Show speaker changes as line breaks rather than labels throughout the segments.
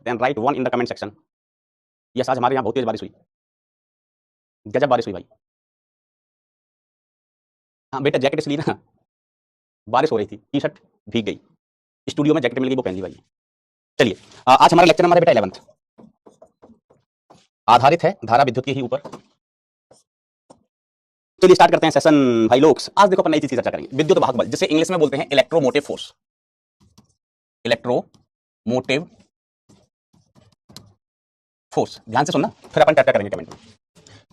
Then write 1 in the comment section. Yes, आज हमारे यहाँ बहुत तेज बारिश हुई, गजब बारिश हुई भाई। हाँ बेटा, जैकेट इसलिए ना, बारिश हो रही थी, टी शर्ट भीग गई, स्टूडियो में जैकेट मिल गई, वो पहन ली भाई। चलिए, आज हमारा लेक्चर नंबर है बेटा 11th, आधारित है धारा विद्युत के ही ऊपर। चलिए स्टार्ट करते हैं सेशन भाई लोग। आज देखो अपन नई चीज की चर्चा करेंगे, विद्युत वाहक बल, जिसे इंग्लिश में बोलते हैं इलेक्ट्रोमोटिव फोर्स। इलेक्ट्रोमोटिव फोर्स, ध्यान से सुनना, फिर अपन चर्चा करेंगे कमेंट में।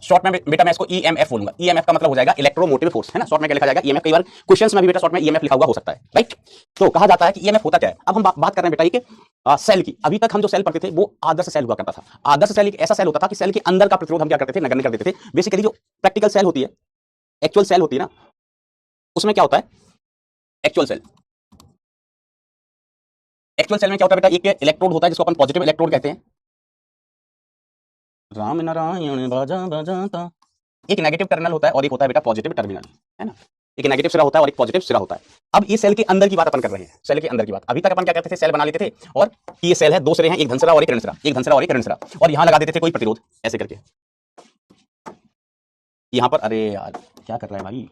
शॉर्ट में बेटा मैं इसको ईएमएफ बोलूंगा। ईएमएफ का मतलब हो जाएगा इलेक्ट्रोमोटिव फोर्स, है ना। शॉर्ट में क्या लिखा जाएगा, ईएमएफ। कई बार क्वेश्चंस में भी बेटा शॉर्ट में ईएमएफ लिखा हुआ हो सकता है, राइट। तो कहा जाता है कि ईएमएफ होता क्या है। अब हम बात कर रहे हैं बेटा ये कि सेल की। अभी तक हम जो सेल पढ़ते थे वो आदर्श सेल हुआ करता था। आदर्श सेल एक ऐसा सेल होता था कि सेल के अंदर का प्रतिरोध हम क्या करते थे, नगण्य कर देते थे। बेसिकली जो प्रैक्टिकल सेल होती है, एक्चुअल सेल होती है ना, उसमें क्या होता है, एक्चुअल सेल में क्या होता है बेटा, एक इलेक्ट्रोड होता है जिसको अपन पॉजिटिव इलेक्ट्रोड कहते हैं। राम नारायण बाजा बजाता। एक नेगेटिव टर्मिनल होता है और एक होता है बेटा पॉजिटिव टर्मिनल, है ना। एक नेगेटिव सिरा होता है और एक पॉजिटिव सिरा होता है। अब ये सेल के अंदर की बात अपन कर रहे हैं, सेल के अंदर की बात। अभी तक अपन क्या करते थे, सेल बना लेते थे और ये सेल है, दो सिरे हैं, एक धन सिरा और एक ऋण सिरा, एक धन सिरा और एक ऋण सिरा, और यहां लगा देते थे कोई प्रतिरोध ऐसे करके। यहां पर, अरे यार क्या कर रहा है भाई,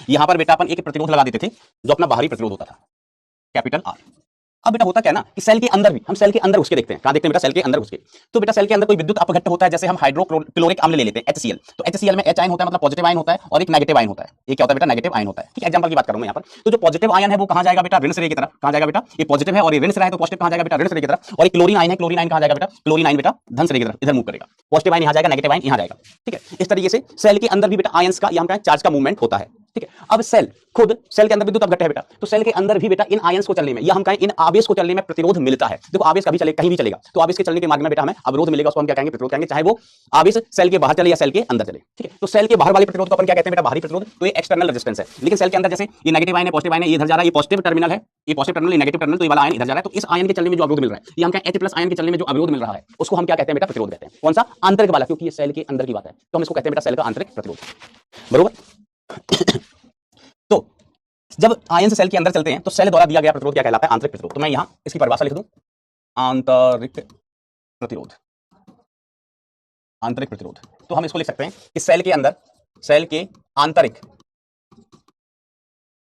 यहां पर बेटा अपन एक प्रतिरोध लगा देते थे जो अपना बाहरी प्रतिरोध होता था, कैपिटल आर। अब बेटा होता क्या ना कि सेल के अंदर भी हम सेल के अंदर घुस के देखते हैं। कहां देखते हैं बेटा, सेल के अंदर घुस के। तो बेटा सेल के अंदर कोई विद्युत अपघट्ट होता है, जैसे हम हाइड्रोक्लोरिक अम्ल ले लेते हैं HCl। तो HCl में H आयन होता है, मतलब पॉजिटिव आयन होता है, और एक नेगेटिव आयन होता है। ये क्या होता है बेटा, नेगेटिव आयन होता है। ठीक है, एग्जांपल की बात कर रहा हूं मैं यहां पर। तो जो पॉजिटिव आयन है वो कहां जाएगा बेटा, ऋण सिरे की तरफ। कहां जाएगा बेटा, ये पॉजिटिव है और ये ऋण सिरा है, तो पॉजिटिव कहां जाएगा बेटा, ऋण सिरे की तरफ। और एक क्लोरीन आयन है, क्लोरीन आयन कहां जाएगा बेटा, क्लोरीन आयन बेटा धन सिरे की तरफ, इधर मूव करेगा। पॉजिटिव आयन यहां जाएगा, नेगेटिव आयन यहां जाएगा। ठीक है, इस तरीके से सेल के अंदर भी बेटा आयंस का, यहां का चार्ज का मूवमेंट होता है। ठीक है, अब सेल खुद, सेल के अंदर विद्युत अपघट्ट है बेटा, तो सेल के अंदर भी बेटा इन आयंस को चलने में, या हम कहें इन आवेश को चलने में प्रतिरोध मिलता है। देखो आवेश कभी चले, कहीं भी चलेगा, तो आवेश के चलने के मार्ग में बेटा हमें अवरोध मिलेगा, उसको हम क्या कहेंगे, प्रतिरोध कहेंगे, चाहे वो आवेश सेल के बाहर चले या सेल के अंदर चले। ठीक है, तो सेल के बाहर वाले प्रतिरोध को अपन क्या कहते हैं बेटा, बाहरी प्रतिरोध। तो ये एक्सटर्नल रेजिस्टेंस है। लेकिन सेल के अंदर जैसे ये नेगेटिव आयन है, पॉजिटिव आयन है, ये इधर जा रहा है, ये पॉजिटिव टर्मिनल है, ये पॉजिटिव टर्मिनल, ये नेगेटिव टर्मिनल, तो ये वाला आयन इधर जा रहा है। तो इस आयन के चलने में जो अवरोध मिल रहा है, ये हम कहें H+ आयन के चलने में जो अवरोध मिल रहा है, उसको हम क्या कहते हैं बेटा, प्रतिरोध कहते हैं। कौन सा, आंतरिक वाला, क्योंकि ये सेल के अंदर की बात है, तो हम इसको कहते हैं बेटा सेल का आंतरिक प्रतिरोध, बरोबर। तो जब आयन से सेल के अंदर चलते हैं तो सेल द्वारा दिया गया प्रतिरोध क्या कहलाता है, आंतरिक प्रतिरोध। तो मैं यहां इसकी परिभाषा लिख दूं, आंतरिक प्रतिरोध, आंतरिक प्रतिरोध। तो हम इसको लिख सकते हैं कि सेल के अंदर, सेल के आंतरिक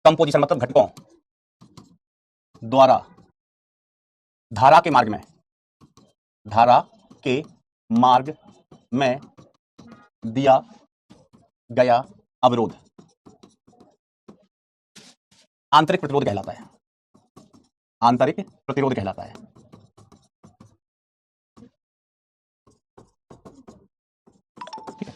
कंपोजिशन मतलब घटकों द्वारा धारा के मार्ग में, धारा के मार्ग में दिया गया अवरोध आंतरिक प्रतिरोध कहलाता है, आंतरिक प्रतिरोध कहलाता है। ठीक है,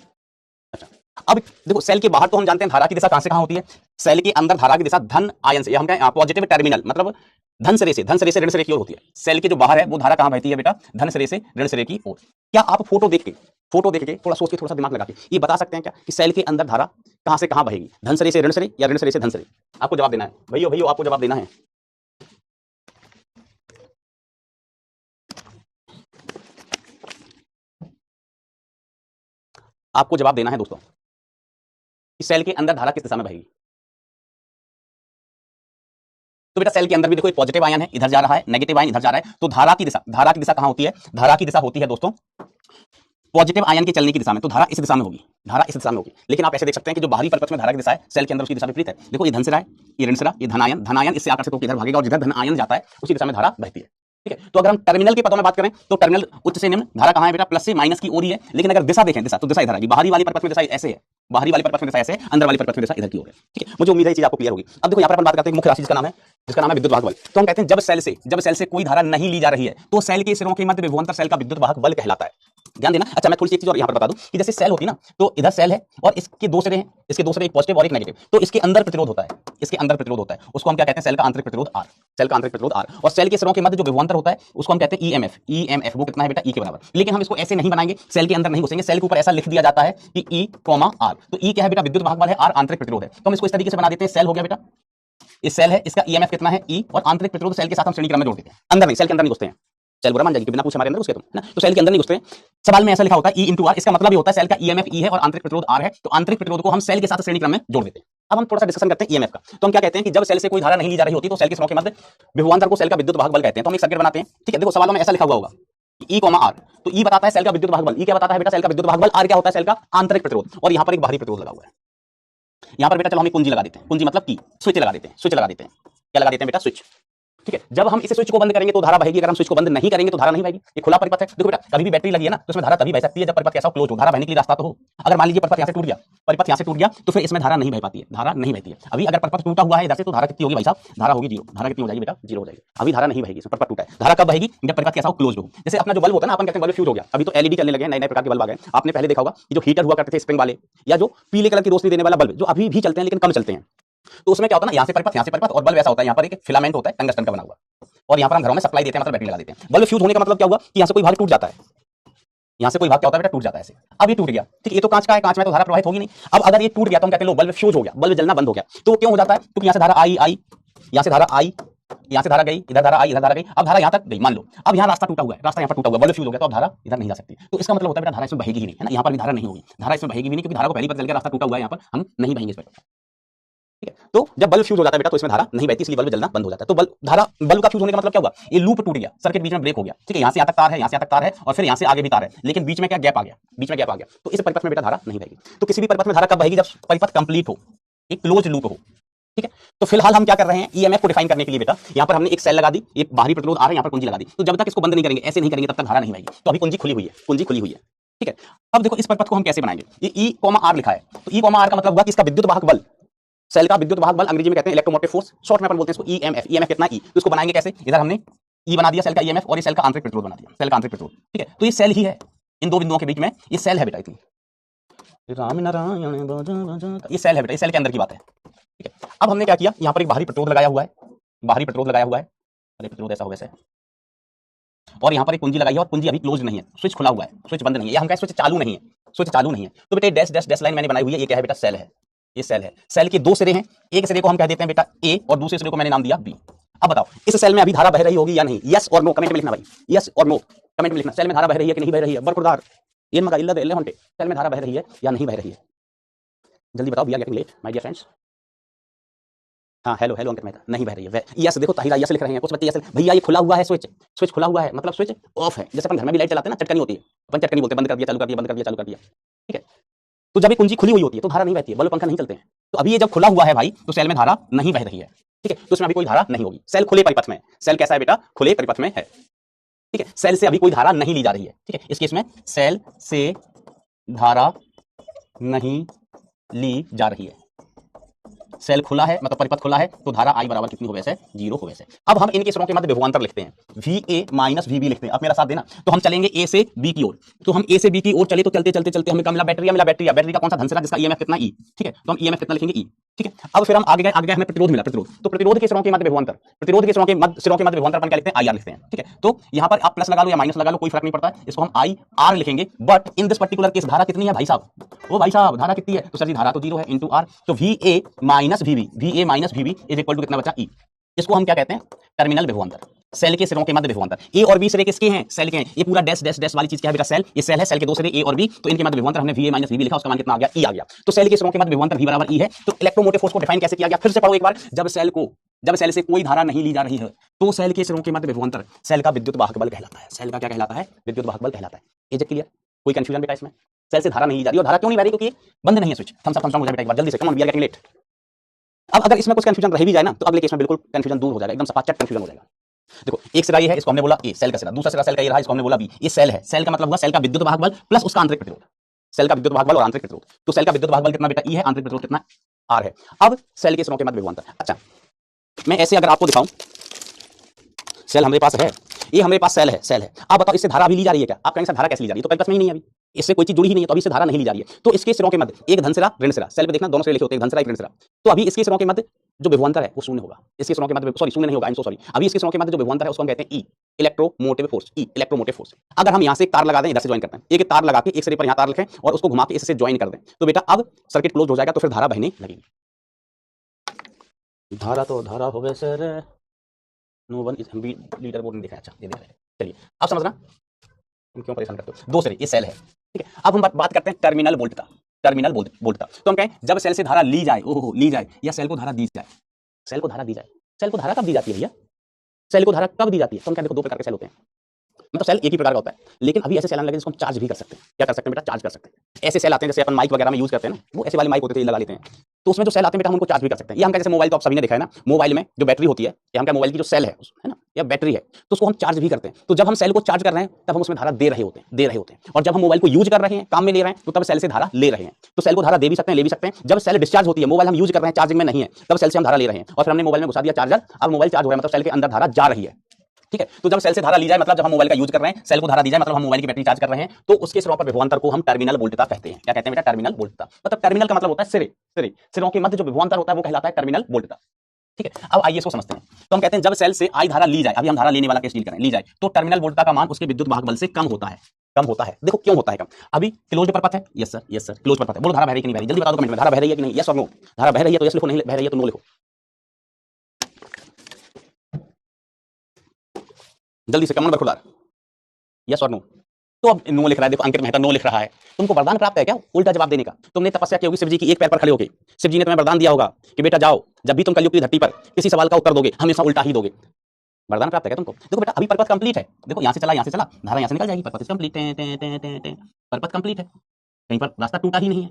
अच्छा अब देखो सेल के बाहर तो हम जानते हैं धारा की दिशा कहां से कहां होती है, सेल के अंदर धारा की दिशा धन आयन से, हम कहें पॉजिटिव टर्मिनल, मतलब धन सिरे से ऋण सिरे की ओर होती है। सेल के जो बाहर है वो धारा कहां बहती है बेटा, धन सिरे से ऋण सिरे की ओर। क्या आप फोटो देख के थोड़ा सोच के, थोड़ा सा दिमाग लगा के ये बता सकते हैं क्या कि सेल के अंदर धारा कहां से कहां बहेगी, धन सिरे से ऋण सिरे या ऋण सिरे से धन सिरे? आपको जवाब देना है भैया, आपको जवाब देना है। आपको जवाब देना है दोस्तों कि सेल के अंदर धारा किस दिशा में बहेगी। तो बेटा सेल के अंदर भी देखो एक पॉजिटिव आयन है, इधर जा रहा है, नेगेटिव आयन इधर जा रहा है। तो धारा की दिशा कहां होती है, धारा की दिशा होती है दोस्तों पॉजिटिव आयन के चलने की दिशा में। तो धारा इस दिशा में होगी, धारा इस दिशा में होगी। लेकिन आप ऐसे देख सकते हैं कि जो बाहरी परिपथ में धारा की दिशा है सेल के अंदर उसकी दिशा विपरीत है। देखो ये धन सिरा है, ये ऋण सिरा, ये धन आयन इससे आकर्षित होकर इधर भागेगा और जिधर धन आयन जाता है उसी दिशा में धारा बहती है। ठीक है, तो अगर हम टर्मिनल के पदों में बात करें तो टर्मिनल उच्च से निम्न, धारा कहां है बेटा, प्लस से माइनस की ओर ही है। लेकिन अगर दिशा देखें, तो दिशा इधर आएगी, बाहरी वाली परिपथ में दिशा ऐसे है, बाहरी वाली परिपथ में दिशा ऐसे है, अंदर वाली परिपथ में दिशा इधर की ओर है। ठीक है, मुझे उम्मीद है ये चीज आपको क्लियर होगी। अब देखो यहां पर अपन बात करते हैं मुख्य राशि जिसका नाम है विद्युत वाहक बल। तो हम कहते हैं जब सेल से कोई धारा नहीं ली जा रही है तो सेल के सिरों के मध्य विभवांतर सेल का विद्युत वाहक बल कहलाता है। ध्यान देना। अच्छा मैं थोड़ी सी एक चीज और यहां पर बता दूं कि जैसे सेल होती है ना, तो इधर सेल है और इसके दो सिरे हैं, इसके दो सिरे एक पॉजिटिव और एक नेगेटिव। तो इसके अंदर प्रतिरोध होता है, उसको हम क्या कहते हैं, सेल का आंतरिक प्रतिरोध आर, सेल का आंतरिक प्रतिरोध आर। और सेल के सिरों के मध्य जो विभवांतर होता है उसको हम कहते हैं ईएमएफ। वो कितना है बेटा, ई के बराबर। लेकिन हम इसको ऐसे नहीं बनाएंगे, सेल के अंदर नहीं घुसेंगे, सेल के ऊपर ऐसा लिख दिया जाता है कि ई आर। तो ई क्या है बेटा, विद्युत वाहक बल है, आर आंतरिक प्रतिरोध है। तो हम इसको इस तरीके से बना देते हैं, सेल हो गया बेटा, इस सेल है, इसका ईएमएफ कितना है ई, और आंतरिक प्रतिरोध सेल के साथ हम श्रेणी क्रम में जोड़ देते हैं। अंदर नहीं, सेल के अंदर नहीं घुसते हैं, सेल बुरा मान जाएगी बिना पूछे हमारे अंदर उसके तुम ना, तो सेल के अंदर नहीं घुसते हैं। सवाल में ऐसा लिखा होता है ई इंटू आर, इसका मतलब ये होता है सेल का ईएमएफ ई है और आंतरिक प्रतिरोध आर है। तो आंतरिक प्रतिरोध को हम सेल के साथ श्रेणी क्रम में जोड़ देते हैं। अब हम थोड़ा सा डिस्कशन करते हैं ईएमएफ का। तो हम क्या कहते हैं कि जब सेल से कोई धारा नहीं ली जा रही होती तो सेल के सिरों के मध्य विभवांतर को सेल का विद्युत वाहक बल कहते हैं। तो हम एक सर्किट बनाते हैं। ठीक है, देखो सवालों में ऐसा लिखा हुआ होगा, ई कॉमा आर, तो ई बताता है सेल का विद्युत भाग बल, ई क्या बताता है बेटा सेल का विद्युत भाग बल, आर क्या होता है सेल का आंतरिक प्रतिरोध, और यहां पर एक बाहरी प्रतिरोध लगा हुआ है। यहां पर बेटा चलो हम एक कुंजी लगा देते हैं, कुंजी मतलब की स्विच लगा देते हैं, स्विच लगा देते हैं, क्या लगा देते हैं बेटा स्विच। ठीक है, जब हम इसे स्विच को बंद करेंगे तो धारा बहेगी, अगर हम स्विच को बंद नहीं करेंगे तो धारा नहीं बहेगी। ये खुला परिपथ है, देखो बेटा कभी भी बैटरी लगी है ना तो इसमें धारा तभी बह सकती है जब परिपथ कैसा क्लोज हो, धारा बहने के लिए रास्ता तो हो। अगर मान लीजिए परिपथ यहां से टूट गया, परिपथ यहां से टूट गया तो फिर इसमें धारा नहीं बह पाती है, धारा नहीं बहती है। अभी अगर परिपथ टूटा हुआ है इधर से तो धारा कितनी होगी भाई साहब, धारा होगी जीरो, धारा कितनी हो जाएगी बेटा जीरो हो जाएगी। अभी धारा नहीं बहेगी, परिपथ टूटा है, धारा कब बहेगी जब परिपथ कैसा हो क्लोज हो। जैसे अपना जो बल्ब होता है ना, अपन कहते हैं बल्ब फ्यूज हो गया, अभी तो एलईडी चलने लगे हैं, नए नए प्रकार के बल्ब आ गए। आपने पहले देखा होगा कि जो हीटर हुआ करते थे स्प्रिंग वाले, या जो पीले कलर की रोशनी देने वाला बल्ब जो अभी भी चलते हैं लेकिन कम चलते हैं, तो उसमें क्या होता है ना, यहाँ से परिपथ और बल्ब ऐसा होता है, यहाँ पर एक फिलामेंट होता है टंगस्टन का बना हुआ, और यहाँ पर हम घरों में सप्लाई देते हैं, मतलब बैटरी लगा देते हैं। बल्ब फ्यूज होने का मतलब क्या हुआ कि यहाँ से कोई भाग टूट जाता है, यहाँ से कोई भाग क्या होता है बेटा टूट जाता है ऐसे। अब ये टूट गया, ठीक, ये तो कांच का है, कांच में तो धारा प्रवाहित होगी नहीं। अब अगर ये टूट गया तो हम कहते हैं लो बल्ब फ्यूज हो गया, बल्ब जलना बंद हो गया। तो क्यों हो जाता है, क्योंकि यहाँ से धारा आई, यहाँ से धारा आई, यहाँ से धारा गई, इधर धारा आई, इधर धारा गई, अब धारा यहाँ तक गई। मान लो अब यहाँ रास्ता टूटा हुआ है, रास्ता यहाँ पर टूटा हुआ, बल्ब फ्यूज हो गया, तो अब धारा इधर नहीं जा सकती। तो इसका मतलब होता है बेटा धारा इसमें बहेगी ही नहीं, है ना, यहाँ पर भी धारा नहीं होगी, धारा इसमें बहेगी भी नहीं, क्योंकि धारा को पहली पता चल गया रास्ता टूटा हुआ है, यहाँ पर हम नहीं बहेंगे इस पर। ठीक है, तो जब बल्ब फ्यूज हो जाता है बेटा तो इसमें धारा नहीं बहती, इसलिए बल्ब जलना बंद हो जाता है। तो बल्ब का फ्यूज होने का मतलब क्या हुआ, ये लूप टूट गया, सर्किट बीच में ब्रेक हो गया। ठीक है, यहाँ से यहाँ तक तार है, यहाँ से यहाँ तक तार है, और फिर यहाँ से आगे भी तार है, लेकिन बीच में क्या गैप आ गया, बीच में गैप आ गया, तो इस परिपथ में बेटा धारा नहीं बहेगी। तो किसी भी परिपथ में धारा कब बहेगी, जब परिपथ कंप्लीट हो, एक क्लोज लूप हो। ठीक है, तो फिलहाल हम क्या कर रहे हैं, ईएमएफ को डिफाइन करने के लिए बेटा यहाँ पर हमने एक सेल लगा दी, एक बाहरी प्रतिरोध आ रहा है, यहाँ पर कुंजी लगा दी। तो जब तक इसको बंद नहीं करेंगे, ऐसे नहीं करेंगे, तब तक धारा नहीं बहेगी। तो अभी कुंजी खुली हुई है, कुंजी खुली हुई है। ठीक है, अब देखो इस परिपथ को हम कैसे बनाएंगे, ये ई कॉमा आर लिखा है, तो ई कॉमा आर का मतलब हुआ कि इसका विद्युत वाहक बल, सेल का विद्युत वाहक बल अंग्रेजी में कहते हैं इलेक्ट्रोमोटिव फोर्स, शॉर्ट में अपन बोलते हैं इसको ईएमएफ। ईएमएफ कितना ई, तो इसको बनाएंगे कैसे, इधर हमने ई बना दिया सेल का ईएमएफ, और ये सेल का आंतरिक प्रतिरोध बना दिया, सेल का आंतरिक प्रतिरोध। ठीक है, तो ये सेल ही है, इन दो बिंदुओं के बीच में ये सेल है बेटा, इतनी राम नारायण, ये सेल है बेटा, ये सेल के अंदर की बात है। ठीक है, अब हमने क्या किया, यहाँ पर एक बाहरी प्रतिरोध लगाया हुआ है, बाहरी प्रतिरोध लगाया हुआ है, अरे प्रतिरोध ऐसा हो वैसे, और यहाँ पर एक कुंजी लगाई है, और कुंजी अभी क्लोज नहीं है, स्विच खुला हुआ है, स्विच बंद नहीं है, या हम कहें स्विच चालू नहीं है, स्विच चालू नहीं है। तो बेटा डैश डैश डैश लाइन मैंने बनाई हुई है, ये क्या है बेटा सेल है, ये सेल है। सेल के दो सिरे हैं, एक सिरे को हम कह देते हैं बेटा ए, और दूसरे सिरे को मैंने नाम दिया बी। अब बताओ इस सेल में अभी धारा बह रही होगी या नहीं, यस और नो कमेंट में लिखना भाई, यस और नो कमेंट में लिखना। सेल में धारा बह रही है कि नहीं बह रही है, बरखुरदार ये मगा इल्ला दे ले हंटे, सेल में धारा बह रही है या नहीं बह रही है, जल्दी बताओ, we are getting late my dear friends. हाँ हेलो हेलो अंकित मेहता, नहीं बह रही है, यस देखो ताहिरा यस लिख रहे हैं, कुछ बच्चे यस, भैया ये खुला हुआ है स्विच, स्विच खुला हुआ है मतलब स्विच ऑफ है। जैसे अपन घर में भी लाइट चलाते हैं ना, चटकनी होती है, अपन चटकनी बोलते हैं, बंद कर दिया चालू कर दिया, बंद कर दिया चालू कर दिया। ठीक है, तो जब ये कुंजी खुली हुई होती है तो धारा नहीं बहती है, बल्ब पंखा नहीं चलते हैं। तो अभी ये जब खुला हुआ है भाई, तो सेल में धारा नहीं बह रही है। ठीक है, तो उसमें अभी कोई धारा नहीं होगी, सेल खुले परिपथ में, सेल कैसा है बेटा, खुले परिपथ में है। ठीक है, सेल से अभी कोई धारा नहीं ली जा रही है। ठीक है, इस केस में सेल से धारा नहीं ली जा रही है, सेल खुला है मतलब परिपथ खुला है, तो धारा आई बराबर कितनी हो वैसे, जीरो हो वैसे। अब हम इनके सिरों के मध्य विभवांतर लिखते हैं, VA माइनस VB लिखते हैं। अब मेरा साथ देना, तो हम चलेंगे A से B की ओर, तो हम A से B की ओर चले, तो चलते चलते चलते हमें मिला बैटरी, बैटरी का कौन सा धनसिरा जिसका EMF कितना E। ठीक है, तो हम EMF कितना लिखेंगे E। ठीक है, अब फिर हम आगे गए हमें प्रतिरोध मिला, प्रतिरोध, तो प्रतिरोध के सिरों के मध्य विभवांतर, प्रतिरोध के सिरों के मध्य विभवांतर अपन क्या लिखते हैं, IR लिखते हैं। ठीक है, तो यहाँ पर आप प्लस लगा लो या माइनस लगा लो, कोई फर्क नहीं पड़ता है, इसको हम IR लिखेंगे। But in this particular case धारा कितनी है भाई साहब, ओ भाई साहब धारा कितनी है, तो सर जी धारा तो जीरो है, इंटू R, तो VA minus VB is equal to कितना बचा E। इसको हम क्या कहते हैं, टर्मिनल विभवांतर, सेल के सिरों के मध्य विभवांतर। ए और बी सिरे किसके हैं, सेल के हैं। ये पूरा डैश डैश डैश वाली चीज क्या है बेटा, सेल। ये सेल है, सेल के दो सिरे ए और बी, तो इनके मध्य विभवांतर हमने VA माइनस VB लिखा, उसका मान कितना आ गया, E आ गया। तो सेल के सिरों के मध्य विभवांतर V बराबर E है। तो इलेक्ट्रोमोटिव फोर्स को डिफाइन कैसे किया गया, फिर से पढ़ो एक बार। जब सेल से कोई धारा नहीं ली जा रही है, तो सेल के सिरों के मध्य विभवांतर सेल का विद्युत वाहक बल कहलाता है। सेल का क्या कहलाता है, विद्युत वाहक बल कहलाता है। इज इट क्लियर, कोई कंफ्यूजन बेटा इसमें? सेल से धारा नहीं ली जा रही, और धारा क्यों नहीं बह रही, क्योंकि बंद नहीं है स्विच। थम्स अप हो जाए बेटा एक बार जल्दी से, come on we are getting late. अब अगर इसमें कुछ कंफ्यूजन रह भी जाए ना, तो अगले केस में बिल्कुल कंफ्यूजन दूर हो जाएगा, एकदम सपाट कंफ्यूजन हो जाएगा। देखो एक सिरा ये है, इसको हमने बोला ए, सेल का सिरा। दूसरा सिरा सेल का ये रहा, इसको हमने बोला बी। ये सेल है, सेल का मतलब हुआ सेल का विद्युत वाहक बल प्लस उसका आंतरिक प्रतिरोध। सेल का विद्युत वाहक बल और आंतरिक प्रतिरोध। तो सेल का विद्युत वाहक बल कितना बेटा, ई है, आंतरिक प्रतिरोध कितना, आर है। अब सेल के सिरों के मध्य विभवांतर, अच्छा मैं ऐसे अगर आपको दिखाऊं, सेल हमारे पास है, ये हमारे पास सेल है। आप बताओ इससे धारा भी ली जा रही है क्या? आप कहेंगे धारा कैसे ली जा रही है, तो परिपथ में ही नहीं है, अभी इससे कोई चीज जुड़ी ही नहीं है, तो अभी इससे धारा नहीं ली जा रही है। तो इसके सिरों के मध्य एक धनसिरा ऋण सिरा, सेल पे देखना दोनों सिरे लिखे होते हैं, धनसिरा एक ऋण सिरा। तो अभी इसके सिरों के मध्य जो विभवांतर है वो शून्य होगा। इसके सिरों के मध्य शून्य नहीं होगा, आई एम सो सॉरी। अभी इसके सिरों के मध्य जो विभवांतर है उसको हम कहते हैं ई, इलेक्ट्रोमोटिव फोर्स। ई इलेक्ट्रोमोटिव फोर्स। अगर हम यहाँ से एक तार लगा दें, इधर से ज्वाइन करते हैं, एक तार लगा के एक सिरे पर यहाँ तार रखें और उसको घुमा के इससे ज्वाइन कर दें, तो बेटा अब सर्किट क्लोज हो जाएगा, तो फिर धारा बहने लगेगी। धारा तो धारा हो गए sir, no one is leader board में दिखा है, अच्छा ये देख रहे हैं। चलिए अब समझना तुम क्यों परेशान करते हो। दो सिरे, ये सेल है, ठीक है। अब हम बात करते हैं टर्मिनल वोल्ट का, टर्मिनल वोल्ट का। तो हम कहें जब सेल से धारा ली जाए, ओहो ली जाए, या सेल को धारा दी जाए, सेल को धारा दी जाए। सेल को धारा कब दी जाती है भैया, सेल को धारा कब दी जाती है? तो हम क्या, देखो दो प्रकार के सेल होते हैं, मतलब सेल एक ही प्रकार का होता है, लेकिन अभी ऐसे सेल आने लगे जिसको हम चार्ज भी कर सकते हैं। क्या कर सकते हैं बेटा? चार्ज कर सकते हैं। ऐसे सेल आते हैं जैसे अपन माइक वगैरह में यूज करते हैं ना, वो ऐसे वाले माइक होते थे, लगा लेते हैं, तो उसमें जो सेल आते हैं बेटा हम उनको चार्ज भी कर सकते हैं। ये हम जैसे मोबाइल तो आप सभी ने देखा है ना, मोबाइल में जो बैटरी होती है, या हम क्या मोबाइल की जो सेल है ना, या बैटरी है, तो उसको हम चार्ज भी करते हैं। तो जब हम सेल को चार्ज कर रहे हैं तब हम उसमें धारा दे रहे होते हैं, और जब हम मोबाइल को यूज कर रहे हैं, काम में ले रहे हैं, तो तब सेल से धारा ले रहे हैं। तो सेल को धारा दे भी सकते हैं, ले भी सकते हैं। जब सेल डिस्चार्ज होती है, मोबाइल हम यूज कर रहे हैं, चार्जिंग में नहीं है, तब सेल से हम धारा ले रहे हैं, और फिर हमने मोबाइल में घुसा दिया चार्जर, अब मोबाइल चार्ज हो रहा है, मतलब सेल के अंदर धारा जा रही है। ठीक है, तो जब सेल से धारा ली जाए, मतलब जब हम मोबाइल का यूज कर रहे हैं, सेल को धारा दी जाए, मतलब हम मोबाइल की बैटरी चार्ज कर रहे हैं, तो उसके सिरों पर विभवांतर को हम टर्मिनल वोल्टता कहते हैं। क्या कहते हैं बेटा? टर्मिनल वोल्टता। मतलब टर्मिनल का मतलब होता है सिरों के मध्य जो विभवांतर होता है वो कहलाता है टर्मिनल वोल्टता। ठीक है, अब आइए इसको समझते हैं। तो हम कहते हैं जब सेल से आई धारा ली जाए, अभी हम धारा लेने वाला केस डील करें, ली जाए, तो टर्मिनल वोल्टता का मान उसके विद्युत भाग बल से कम होता है। कम होता है। देखो क्यों होता है कम? अभी क्लोज्ड परपथ है, यस सर क्लोज परपथ है। बोलो धारा बह रही है कि नहीं बह रही? जल्दी बता दो कमेंट में, धारा बह रही है कि नहीं? यस और नो। धारा बह रही है तो यस लिखो, नहीं बह रही है तो नो लिखो। जल्दी से कमेंट में खुदार, यस और नो। तो अब नो लिख रहा है, देखो अंकित मेहता नो लिख रहा है। तुमको वरदान प्राप्त है क्या उल्टा जवाब देने का? तुमने तपस्या की होगी शिव जी की, एक पैर पर खड़े होगे, शिव जी ने तुम्हें वरदान दिया होगा कि बेटा जाओ, जब भी तुम कलयुग की धरती पर किसी सवाल का उत्तर दोगे हमेशा उल्टा ही दोगे। वरदान प्राप्त है क्या तुमको? देखो बेटा अभी परपथ कंप्लीट है, देखो यहाँ से चला, धारा यहाँ से निकल जाएगी, परपथ कंप्लीट है, परपथ कंप्लीट है, कहीं पर रास्ता टूटा ही नहीं है।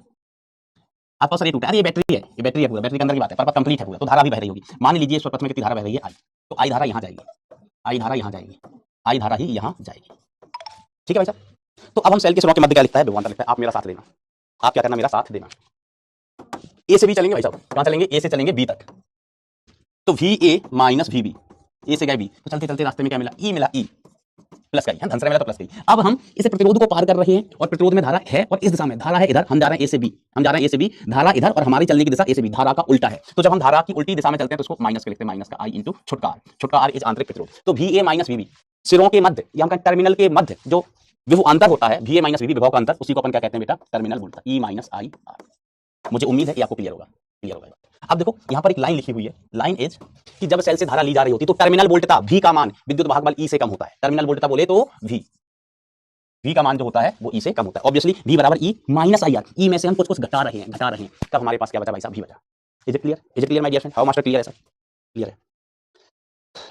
आपका सर ये टूटा है, ये बैटरी है, पूरा बैटरी के अंदर की बात है, परपथ कंप्लीट है पूरा, तो धारा भी बह रही होगी। मान लीजिए इस परपथ में कितनी धारा बह रही है? आई। तो आई धारा यहाँ जाएगी, आई धारा यहाँ जाएगी, आई धारा ही यहाँ जाएगी। ठीक है भाई साहब। तो अब हम सेल के सिरों के मध्य क्या लिखता है? विभवांतर लिखता है। आप मेरा साथ देना, आप क्या करना? मेरा साथ देना। ए से बी चलेंगे भाई साहब, कहां चलेंगे? ए से चलेंगे बी तक, तो V A minus V B, A से गए बी, तो चलते चलते रास्ते में क्या मिला? ई मिला, ई प्लस का ही, धन से मिला तो प्लस का ही। अब हम इसे प्रतिरोध को पार कर रहे हैं, और प्रतिरोध में धारा है, और इस दिशा में धारा है इधर, हम जा रहे हैं ए से बी, हम जा रहे हैं ए से बी, धारा इधर, और हमारी चलने की दिशा ए से बी, धारा का उल्टा है। तो जब हम धारा की उल्टी दिशा में चलते हैं तो उसको माइनस के लिखते हैं, माइनस का आई इंटू छोटका आर, छोटका आर इज आंतरिक प्रतिरोध। तो V A minus V B सिरों के मध्य, या हम टर्मिनल के मध्य जो विभव अंतर होता है, V A minus V B विभव का अंतर, उसी को अपन क्या कहते हैं बेटा? टर्मिनल वोल्टता, ई माइनस आई आर। मुझे उम्मीद है ये आपको क्लियर होगा, क्लियर होगा। अब देखो यहाँ पर एक लाइन लिखी हुई है, लाइन इज कि जब सेल से धारा ली जा रही होती है तो टर्मिनल वोल्टता V का मान विद्युत भाग बल E से कम होता है। टर्मिनल वोल्टता बोले तो V का मान जो होता है वो E से कम होता है। ऑब्वियसली V बराबर E माइनस आई आर, ई में से हम कुछ कुछ घटा रहे हैं, तब हमारे पास क्या बचा भाई साहब? V बचा। Is it clear? Is it clear my dear friend? How master clear है सर? क्लियर है।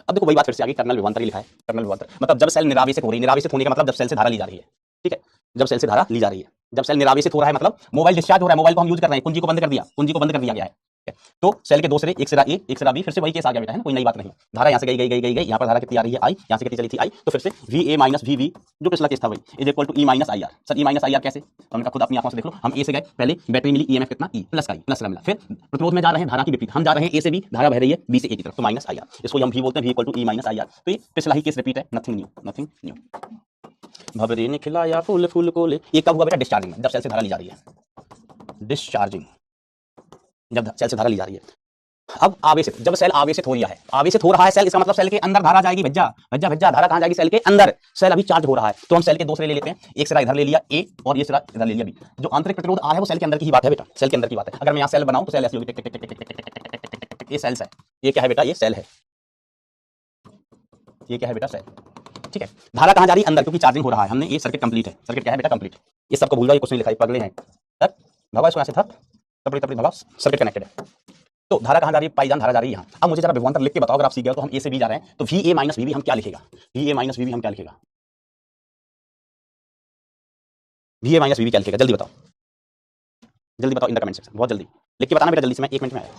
अब देखो वही बात फिर से आगे, टर्मिनल विभवांतर लिखा है। टर्मिनल विभवांतर मतलब जब सेल निरावेशित हो रही है, निरावेशित होने का मतलब जब सेल से धारा ली जा रही है। ठीक है, जब सेल से धारा ली जा रही है, जब सेल निरावेशित हो रहा है मतलब मोबाइल डिस्चार्ज हो रहा है, मोबाइल को हम यूज कर रहे हैं, कुंजी को बंद कर दिया, कुंजी को बंद कर दिया गया है। तो सेल के दो सिरे, एक सिरा ए एक सिरा बी, फिर से वही केस आ गया बेटा, है ना, कोई नई बात नहीं। धारा यहाँ से गई, यहाँ पर धारा कितनी आ रही है? आई, यहाँ से कितनी चली थी? आई, तो फिर से V A minus V B जो पिछला केस था वही is equal to E minus I R. Sir E minus I R कैसे? तो हमने खुद अपनी आंखों से देख लो। हम ए से गए, पहले बैटरी मिली ईएमएफ कितना? ई प्लस का, ई प्लस का मिला, फिर प्रतिरोध में जा रहे हैं, धारा की विपरीत, हम जा रहे हैं ए से बी, धारा बह रही है बी से ए की तरफ, तो माइनस आई आर, इसको हम भी बोलते हैं V equal to E minus I R. तो ये पिछला ही केस रिपीट है, नथिंग न्यू, नथिंग न्यू। भवरे ने खिलाया फूल फूल को ले, ये कब हुआ बेटा? डिस्चार्जिंग में, जब सेल से धारा ली जा रही है, डिस्चार्जिंग, जब सेल से धारा ली जा रही है। अब आवेशित, जब सेल आवेशित हो रहा है, आवेशित हो रहा है सेल, इसका मतलब सेल के अंदर धारा जाएगी। भज्जा भज्जा भज्जा, धारा कहां जाएगी? सेल के अंदर। सेल अभी चार्ज हो रहा है, तो हम सेल के दो सिरे ले लेते हैं, एक सिरा इधर ले लिया ए, और ये सिरा इधर ले लिया बी। जो आंतरिक प्रतिरोध आ रहा है वो सेल के अंदर की ही बात है बेटा, सेल के अंदर की बात है। अगर मैं यहाँ सेल बनाऊं तो सेल ऐसी होगी, ये सेल्स है, ये क्या है बेटा? ये सेल है, ये क्या है बेटा? सेल। ठीक है, धारा कहां जा रही है? अंदर, क्योंकि चार्जिंग हो रहा है। हमने ये सर्किट कंप्लीट है, सर्किट क्या है बेटा? कंप्लीट। ये सबको भूल जाओ, ये कुछ नहीं लिखा है, पगले हैं सर, भगा इसको ऐसे था, तपड़ी तपड़ी भगा, सर्किट कनेक्टेड है। तो धारा कहां जा रही है? पाई जान धारा जा रही है यहाँ। अब मुझे जरा विभवांतर लिख के बताओ, अगर आप सीख गए तो हम ए से बी जा रहे हैं, तो V A minus V B हम क्या लिखेगा? V A minus V B हम क्या लिखेगा? V A minus V B क्या लिखेगा? जल्दी बताओ, जल्दी बताओ इन द कमेंट सेक्शन, बहुत जल्दी लिख के बताना बेटा, जल्दी से, मैं 1 मिनट में आया।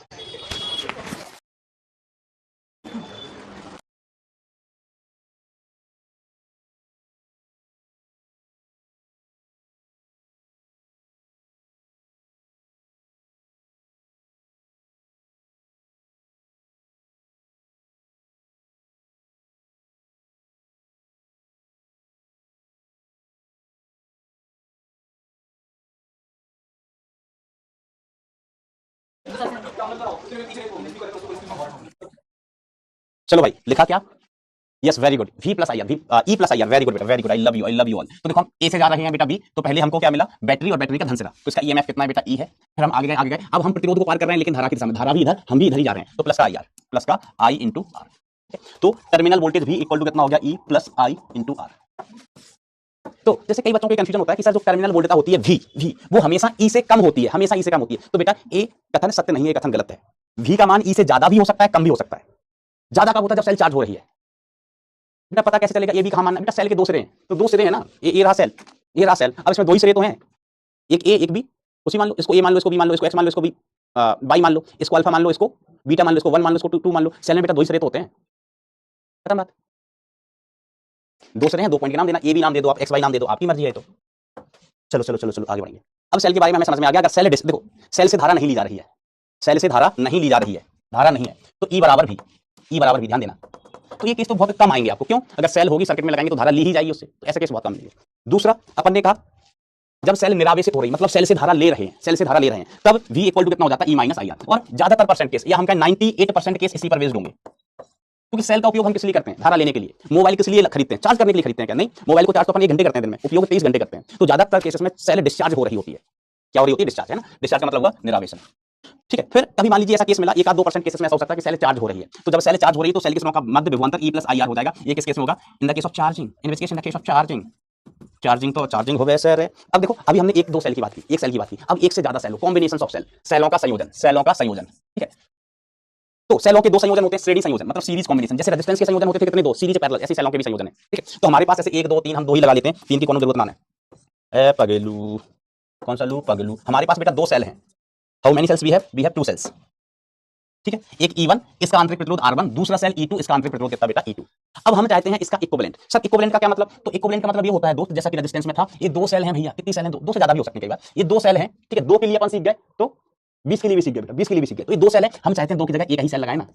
चलो भाई, लिखा क्या? Yes very good, V plus I R, E plus I R, very good बेटा, very good, I love you all. तो देखो हम ए से जा रहे हैं बेटा बी, तो पहले हमको क्या मिला? बैटरी, और बैटरी का धन सिरा, तो इसका ईएमएफ कितना है बेटा? ई है। फिर हम आगे गए, अब हम प्रतिरोध को पार कर रहे हैं, लेकिन धारा की दिशा में, धारा भी इधर, हम भी इधर ही जा रहे हैं, तो प्लस का आई आर, प्लस का आई इंटू आर। तो terminal voltage V equal to कितना हो गया? E plus I into R. तो जैसे कई बच्चों को कंफ्यूजन होता है कि सर जो टर्मिनल वोल्टता होती है वी वो हमेशा ई से कम होती है, हमेशा ई से कम होती है। तो बेटा ए कथन सत्य नहीं है, कथन गलत है। वी का मान ई से ज्यादा भी हो सकता है, कम भी हो सकता है। ज्यादा कब होता है? जब सेल चार्ज हो रही है, बेटा पता कैसे चलेगा, ये भी कहाँ मानना बेटा, सेल के दो सिरे हैं तो दो सिरे हैं ना, ये रहा सेल, ये रहा सेल, अब इसमें दो ही सिरे तो हैं, एक ए एक बी, उसी मान लो, इसको ए मान लो, इसको बी मान लो, इसको एक्स मान लो, इसको बी वाई मान लो, इसको अल्फा मान लो, इसको बीटा मान लो, इसको 1 मान लो, इसको 2 मान लो, सेल में बेटा दो ही सिरे तो होते हैं, खत्म बात। दो सिरे हैं, दो पॉइंट के नाम देना, ए बी नाम दे दो आप, एक्स वाई नाम दे दो, आपकी मर्जी है। तो चलो चलो चलो चलो आगे बढ़ेंगे। अब सेल के बारे में हमें समझ में आ गया, अगर सेल देखो सेल से धारा नहीं ली जा रही है, सेल से धारा नहीं ली जा रही है, धारा नहीं है, तो ई बराबर भी ध्यान देना, तो ये केस तो बहुत कम आएंगे आपको, क्यों, अगर सेल होगी सर्किट में लगाएंगे तो धारा ली ही जाएगी उससे, तो ऐसे केस बहुत कम मिलेंगे। दूसरा अपन ने कहा जब सेल निरावेशित हो रही, मतलब सेल से धारा ले रहे हैं, सेल से धारा ले रहे हैं, तब V इक्वल टू कितना हो जाता है, ई माइनस आई आर, और ज्यादातर परसेंट केस या हम कहें 98% केस इसी पर बेस्ड होंगे, क्योंकि सेल का उपयोग हम किस लिए करते हैं, धारा लेने के लिए। मोबाइल किस लिए खरीदते हैं, चार्ज करने के लिए खरीदते हैं क्या, नहीं, मोबाइल को चार्ज तो अपन 1 घंटे करते हैं दिन में, उपयोग 23 घंटे करते हैं, तो ज्यादातर केसेस में सेल डिस्चार्ज हो रही होती है, क्या हो रही होती है, डिस्चार्ज, है ना, डिस्चार्ज का मतलब हुआ निरावेशन, ठीक है। फिर कभी मान लीजिए ऐसा केस मिला, 1-2% केसेस में ऐसा हो सकता है कि सेल चार्ज हो रही है, तो जब सेल चार्ज हो रही है तो सेल के समय का मध्य विभवांतर ई प्लस आई आर हो जाएगा, ये किस केस में होगा, in the case of charging, in the case of charging, charging तो चार्जिंग हो वैसे है। अब देखो अभी हमने एक दो सेल की बात की, एक सेल की बात की, अब एक से ज्यादा सेल, कॉम्बिनेशन ऑफ सेल, सेलों का संयोजन, ठीक है, तो सेलों के दो संयोजन होते हैं, श्रेणी संयोजन, मतलब सीरीज कॉम्बिनेशन, जैसे रेजिस्टेंस के संयोजन होते थे कितने, दो, सीरीज पैरेलल, ऐसे सेलों के भी संयोजन है, ठीक है। तो हमारे पास ऐसे 1 2 3 हम दो ही लगा लेते हैं, तीन की कोनो जरूरत ना है, पगलू, कौन सा लू, पगलू। हमारे पास बेटा दो सेल हैं, how many cells we have 2 cells, ठीक है, एक E1 इसका आंतरिक प्रतिरोध R1, दूसरा सेल E2 इसका आंतरिक प्रतिरोध कितना बेटा E2। अब हम चाहते हैं इसका इक्विवेलेंट। सर इक्विवेलेंट का क्या मतलब, तो इक्विवेलेंट का मतलब ये होता है दोस्त, जैसा कि रेजिस्टेंस में था, ये दो सेल हैं भैया, कितनी सेल हैं, दो से ज्यादा भी हो सकते हैं कई बार, ये दो सेल हैं, ठीक है, दो के लिए अपन सीख गए तो 20 के लिए भी सीख गए बेटा, 20 के लिए भी सीख गए, तो ये दो सेल है, हम चाहते हैं दो की जगह एक ही सेल लगाए ना,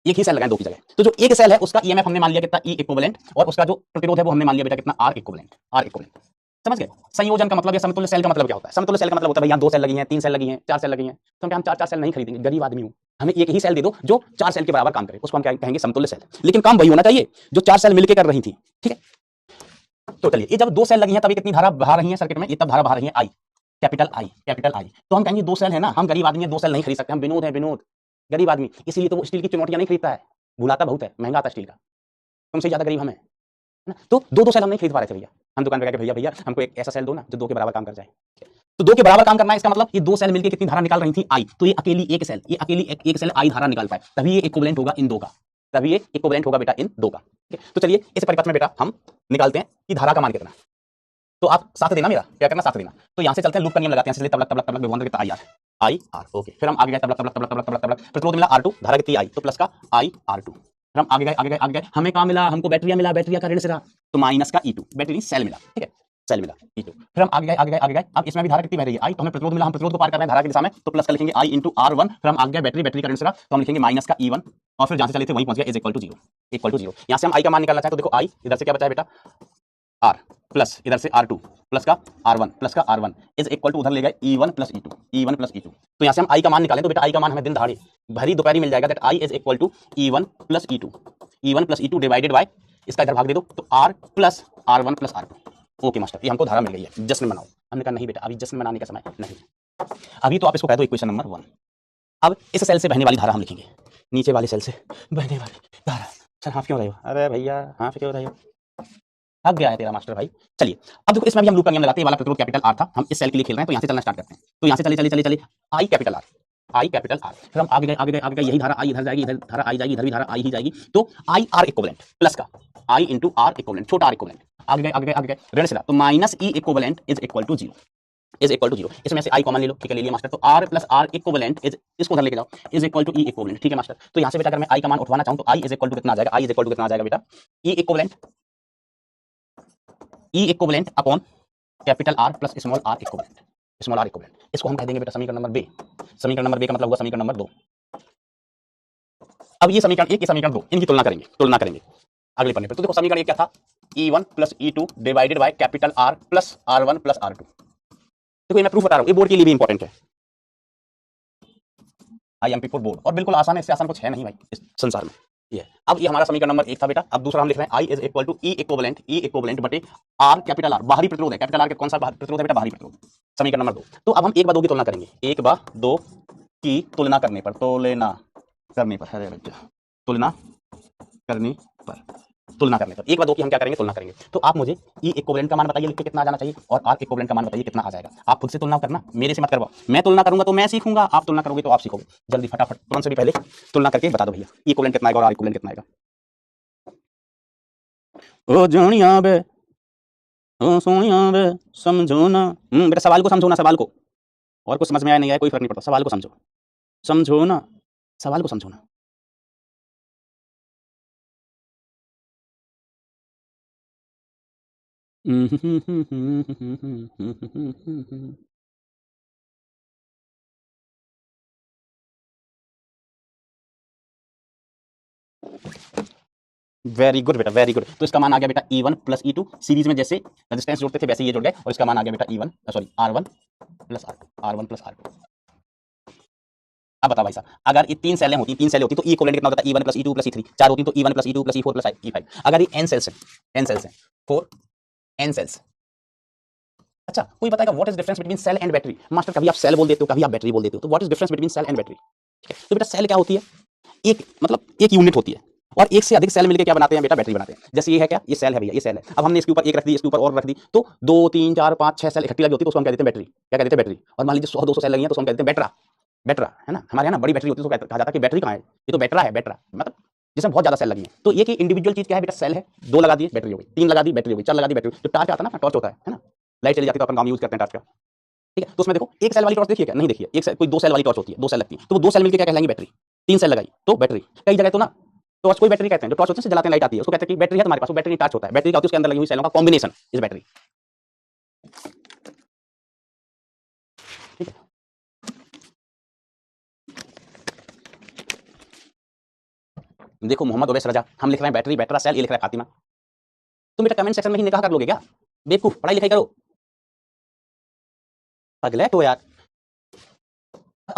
एक ही सेल लगाए दो की जगह, तो जो एक सेल है उसका ईएमएफ हमने मान लिया कितना E इक्विवेलेंट, और उसका जो प्रतिरोध है वो हमने मान लिया बेटा कितना R इक्विवेलेंट, समझ गए। संयोजन का मतलब या समतुल्य सेल का मतलब क्या होता है, समतुल्य सेल का मतलब होता है भैया 2 सेल लगी हैं, 3 सेल लगी हैं, 4 सेल लगी हैं, तो हम 4 सेल नहीं खरीदेंगे, गरीब आदमी हूं, हमें एक ही सेल दे दो जो 4 सेल के बराबर काम करे, उसको हम क्या कहेंगे, समतुल्य सेल, लेकिन काम वही होना चाहिए जो 4 सेल मिलकर कर रही थी, ठीक है। तो चलिए ये जब 2 सेल लगी हैं तब कितनी धारा बहा रही है सर्किट में, ये तब धारा बहा रही है आई, कैपिटल आई, तो हम कहेंगे 2 सेल है ना, हम गरीब आदमी है, 2 सेल नहीं खरीद सकते, हम विनोद है, विनोद, गरीब आदमी, इसीलिए तो वो स्टील की चुनौतियां नहीं खरीदता है, भुलाता बहुत है, महंगा आता स्टील का, तुमसे ज्यादा गरीब हमें ना, तो दो सेल हम नहीं खरीद पा रहे थे भैया, हम दुकान पे गए, भैया हमको एक ऐसा सेल दो ना जो 2 के बराबर काम कर जाए, तो 2 के बराबर काम करना है, इसका मतलब ये 2 सेल मिलकर कितनी धारा निकाल रही थी आई, तो ये अकेली एक सेल आई धारा निकाल पाए, तभी ये इक्विवेलेंट होगा इन 2 का, तभी ये इक्विवेलेंट होगा बेटा इन 2 का, ठीक है। तो चलिए इस परिपथ में बेटा हम निकालते हैं कि धारा का मान कितना, तो आप साथ देना, मेरा क्या करना, साथ देना, तो यहां से चलते हैं, लूप का नियम लगाते हैं, इसलिए तबलक विभवांतर कितना आई आर, ओके, फिर हम आगे गए, तबलक प्रतिरोध मिला R2, धारा कितनी आई, तो प्लस का आई R2, फिर हम आगे गए, हमें कहां मिला, हमको बैटरिया का ऋण सिरा, तो माइनस का E2, बैटरी सेल मिला, ठीक है, सेल मिला E2, फिर हम आगे गए, अब इसमें भी धारा कितनी बह रही है आई, तो हमें प्रतिरोध मिला, हम प्रतिरोध को पार कर रहे हैं धारा की दिशा में, तो प्लस का लिखेंगे I इंटू R1, फिर हम आगे गए बैटरी का ऋण सिरा, तो हम लिखेंगे माइनस का E1, और फिर जहां से चले थे वहीं पहुंच गए, इज इक्वल टू जीरो, यहां से हम आई का मान निकालना चाहे तो देखो आई इधर से क्या बचा है बेटा R प्लस इधर से R2 प्लस का R1 इज इक्वल टू उधर ले गए E1 प्लस E2, तो यहाँ से हम I का मान निकालें तो बेटा I का मान हमें दिन दहाड़े भरी दोपहरी मिल जाएगा, that I is equal to E1 plus E2 divided by, इसका इधर भाग दे दो तो R plus R1 plus R2, okay master, ये हमको धारा मिल गई है, जश्न मनाओ। हमने कहा नहीं बेटा अभी जश्न मनाने का समय नहीं, अभी तो आप इसको कह दो इक्वेशन नंबर 1। अब इस सेल से बहने वाली धारा हम लिखेंगे, नीचे वाले सेल से बहने वाली धारा। सर हाँ क्यों रहे हो, अरे भैया हाँ क्यों रहे हो, थक गया है तेरा मास्टर भाई। चलिए अब देखो इसमें भी हम लूप का नियम लगाते हैं, वाला प्रतिरोध कैपिटल R था, हम इस सेल के लिए खेल रहे हैं, तो यहाँ से चलना स्टार्ट करते हैं, तो यहाँ से चले I कैपिटल R, फिर हम आगे गए, यही धारा I इधर जाएगी, इधर धारा I जाएगी, इधर भी धारा I ही जाएगी, तो I R इक्विवेलेंट प्लस का I इंटू R इक्विवेलेंट, छोटा R इक्विवेलेंट, आगे गए ऋण सिरा, तो minus E equivalent is equal to zero, इसमें से I कॉमन ले लो, ठीक है, ले लिया मास्टर, तो R plus R equivalent is, इसको उधर लेके जाओ, is equal to E equivalent, ठीक है मास्टर। तो यहाँ से बेटा अगर मैं I का मान उठवाना चाहूँ तो I इज इक्वल टू कितना आ जाएगा, बेटा E equivalent upon capital R plus small r equivalent, इसको हम कह देंगे बेटा समीकरण नंबर बे का मतलब होगा समीकरण नंबर 2। अब ये समीकरण 1 ये समीकरण 2 इनकी तुलना करेंगे अगले पन्ने पर। तो देखो समीकरण 1 क्या था, E1 plus E2 divided by capital R plus R1 plus R2। देखो ये मैं प्रूफ बता रहा हूँ, ये बोर्ड के लिए भी इंपॉर्टेंट है, IMP4 बोर्ड, और बिल्कुल आसान है, इससे आसान कुछ है नहीं भाई इस संसार में। ये अब ये हमारा समीकरण नंबर 1 था बेटा। अब दूसरा हम लिख रहे हैं I is equal to E equivalent बटे R कैपिटल R, बाहरी प्रतिरोध है, कैपिटल R के कौन सा प्रतिरोध है बेटा, बाहरी प्रतिरोध, समीकरण नंबर 2। तो अब हम 1/2 की तुलना करेंगे, 1/2 की तुलना करने पर, तुलना करने पर 1/2 की हम क्या करेंगे, तुलना करेंगे। तो आप मुझे E इक्विवेलेंट का मान बताइए, लिख के कितना आ जाना चाहिए, और R इक्विवेलेंट का मान बताइए कितना आ जाएगा। आप खुद से तुलना करना, मेरे से मत करवाओ, मैं तुलना करूंगा तो मैं सीखूंगा, आप तुलना करोगे तो आप सीखोगे। जल्दी फटाफट तुरंत से भी पहले तुलना करके बता दो भैया, E इक्विवेलेंट कितना आएगा और R इक्विवेलेंट कितना आएगा। ओ जानिया बे, ओ सोनिया बे, समझो ना। बेटा सवाल को समझो ना, सवाल को। और कुछ समझ में आया नहीं आया कोई फर्क नहीं पड़ता, सवाल को समझो, समझो ना, सवाल को समझो ना। वेरी गुड बेटा, वेरी गुड। तो इसका मान आ गया बेटा E1 प्लस E2, सीरीज में जैसे रेजिस्टेंस जोड़ते थे वैसे ये जुड़ गए, और इसका मान आ गया बेटा E1 sorry R1 plus R2, R1 plus R2। अब बताओ भाई साहब, अगर ये तीन सेलें होती, तीन सेलें होती तो ई इक्विवेलेंट कितना होता है? E1 plus E2 plus E3। चार होती तो E1 plus E2 plus E4 plus E5। अगर ये n सेल्स हैं, n सेल्स हैं, 4 n सेल्स। अच्छा, कोई बताएगा what is difference between cell and battery? Master कभी आप सेल बोल देते हो, कभी आप बैटरी बोल देते हो, तो what is difference between cell and battery? ठीक है, तो बेटा सेल क्या होती है? एक मतलब एक यूनिट होती है, और एक से अधिक सेल मिलकर क्या बनाते हैं बेटा? बैटरी बनाते हैं। जैसे ये है क्या? ये सेल है भैया, ये सेल है। अब हमने इसके ऊपर एक रख दी, इसके ऊपर और रख दी, तो 2 3 4 5 6 सेल इकट्ठी लगी होती है, तो उसको हम कह देते हैं बैटरी। क्या कह देते हैं? बैटरी। और मान लीजिए 100 200 सेल लगी हैं, तो उसको हम कह देते हैं बैटरा। बैटरा है ना, हमारे यहाँ ना बड़ी बैटरी होती है, तो कहा जाता है कि बैटरी कहाँ है? ये तो बैटरा है, बैटरा मतलब जिसमें बहुत ज्यादा सेल लगी है। तो ये कि इंडिविजुअल चीज क्या है बेटा? सेल है। 2 लगा दिए बैटरी हो गई, 3 लगा दी बैटरी हो गई, 4 लगा दी बैटरी। जो टॉर्च आता है ना, टॉर्च होता है ना, लाइट चली जाती है तो अपन काम यूज करते हैं टॉर्च का। ठीक है, तो उसमें देखो एक सेल वाली टॉर्च देखिए क्या? नहीं देखिए, एक सेल, कोई 2 सेल वाली टॉर्च होती है, 2 सेल लगती है, तो वो 2 सेल मिलकर क्या कहलाएंगी? बैटरी। 3 सेल लगाई तो बैटरी। कई जगह तो ना टॉर्च कोई बैटरी कहते हैं, जो टॉर्च होते हैं जलाते हैं लाइट आती है, उसको कहते हैं कि बैटरी है तुम्हारे पास, वो बैटरी टॉर्च होता है। बैटरी का होती है उसके अंदर लगी हुई सेलों का कॉम्बिनेशन इस बैटरी। ठीक है, देखो मोहम्मद ओवैस रजा, हम लिख रहे हैं बैटरी, बैटरा, सेल, ये लिख रहा है फातिमा। तुम बेटा कमेंट सेक्शन में ही निकाह कर लोगे क्या? बेवकूफ, पढ़ाई लिखाई करो। अगले तो यार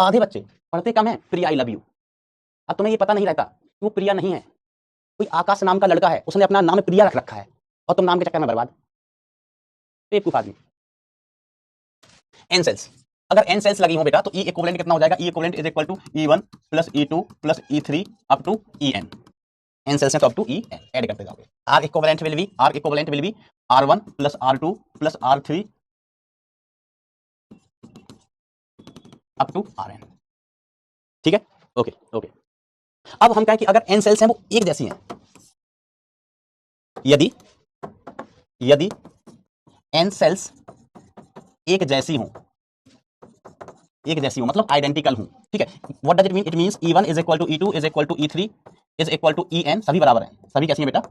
आधे बच्चे पढ़ते कम है। प्रिया आई लव यू। अब तुम्हें ये पता नहीं रहता कि वो प्रिया नहीं है, कोई आकाश नाम का लड़का है, उसने अपना नाम प्रिया रख रखा है, और तुम नाम के चक्कर में बर्बाद। बेवकूफ आदमी। एन सेल्स, अगर एन सेल्स लगी हो बेटा तो ई इक्विवेलेंट कितना हो जाएगा? E equivalent is equal to E1 plus E2 plus E3 up to En। N cells है तो अप टू En ऐड करते जाओगे। R equivalent will be R1 plus R2 plus R3 up to Rn। ठीक है, okay okay. अब हम कहें कि अगर एन सेल्स हैं वो एक जैसी हैं, यदि यदि एन सेल्स एक जैसी हों, एक जैसी हो मतलब आइडेंटिकल हूं। ठीक है, what does it mean? It means E1 is equal to E2 is equal to E3 is equal to En। सभी बराबर हैं, सभी कैसी हैं बेटा?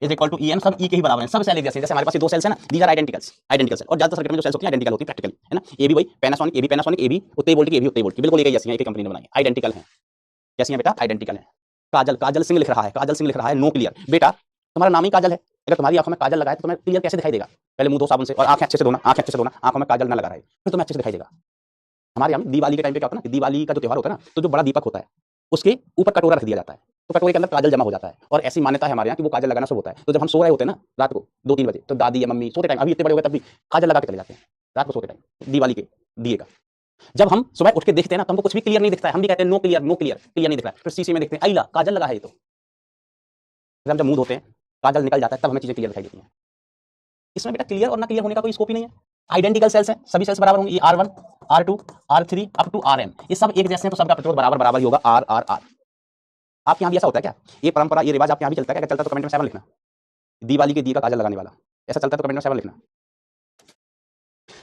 इज इक्वल टू En, सब E के ही बराबर हैं, सब सेल एक जैसे। जैसे हमारे पास ये 2 सेल्स हैं ना, these are identicals, identical cell. और ज्यादा सर्किट में जो सेल्स होती हैं आइडेंटिकल होती है प्रैक्टिकली, है ना। ये भी वही पैनासोनिक, ये भी पैनासोनिक, ये भी उतने वोल्ट की, ये भी उतने वोल्ट की, बिल्कुल एक ही जैसी हैं, एक ही कंपनी ने बनाई है, आइडेंटिकल हैं। कैसी हैं बेटा? आइडेंटिकल हैं। काजल, काजल सिंह लिख रहा है, काजल सिंह लिख रहा है, नो क्लियर। बेटा तुम्हारा नाम ही काजल है, अगर तुम्हारी आंखों में काजल लगाए तो तुम्हें क्लियर कैसे दिखाई देगा? पहले मुंह धो साबुन से, और आंखें अच्छे से धोना, आंखें अच्छे से धोना, आंखों में काजल ना लगा रहा है, फिर तुम्हें अच्छे से दिखाई देगा। हमारे यहाँ दिवाली के टाइम पे क्या होता है ना, कि दिवाली का जो त्योहार होता है ना, तो जो बड़ा दीपक होता है उसके ऊपर कटोरा रख दिया जाता है, तो कटोरे के अंदर काजल जमा हो जाता है। और ऐसी मान्यता है हमारे यहाँ कि वो काजल लगाना शुभ होता है। तो जब हम सो रहे होते हैं ना रात को 2-3 बजे, तो दादी या मम्मी सोते टाइम, अभी इतने बड़े हो गए तब भी काजल लगा के चले जाते हैं रात को सोते टाइम, दिवाली के दिए का। जब हम सुबह उठ के देखते हैं ना, तो हमको कुछ भी क्लियर नहीं दिखता है, हम भी कहते हैं no clear, no clear, clear नहीं दिख रहा है। फिर शीशे में देखते हैं, अइला काजल लगा है ये तो। फिर हम जब मुंह धोते हैं, काजल निकल जाता है, तब हमें चीजें क्लियर दिखाई देती हैं। इसमें बेटा क्लियर और ना क्लियर होने का कोई स्कोप ही नहीं है। आइडेंटिकल सेल्स हैं, सभी सेल्स बराबर होंगे। ये R1 R2 R3 up to Rn, ये सब एक जैसे हैं, तो सबका प्रतिरोध बराबर बराबर ही होगा, R R R। आपके यहाँ भी ऐसा होता है क्या? ये परंपरा, ये रिवाज आपके यहाँ भी चलता है क्या? चलता है तो कमेंट में 7 लिखना। दिवाली के दी का काजल लगाने वाला, ऐसा चलता है तो कमेंट में 7 लिखना।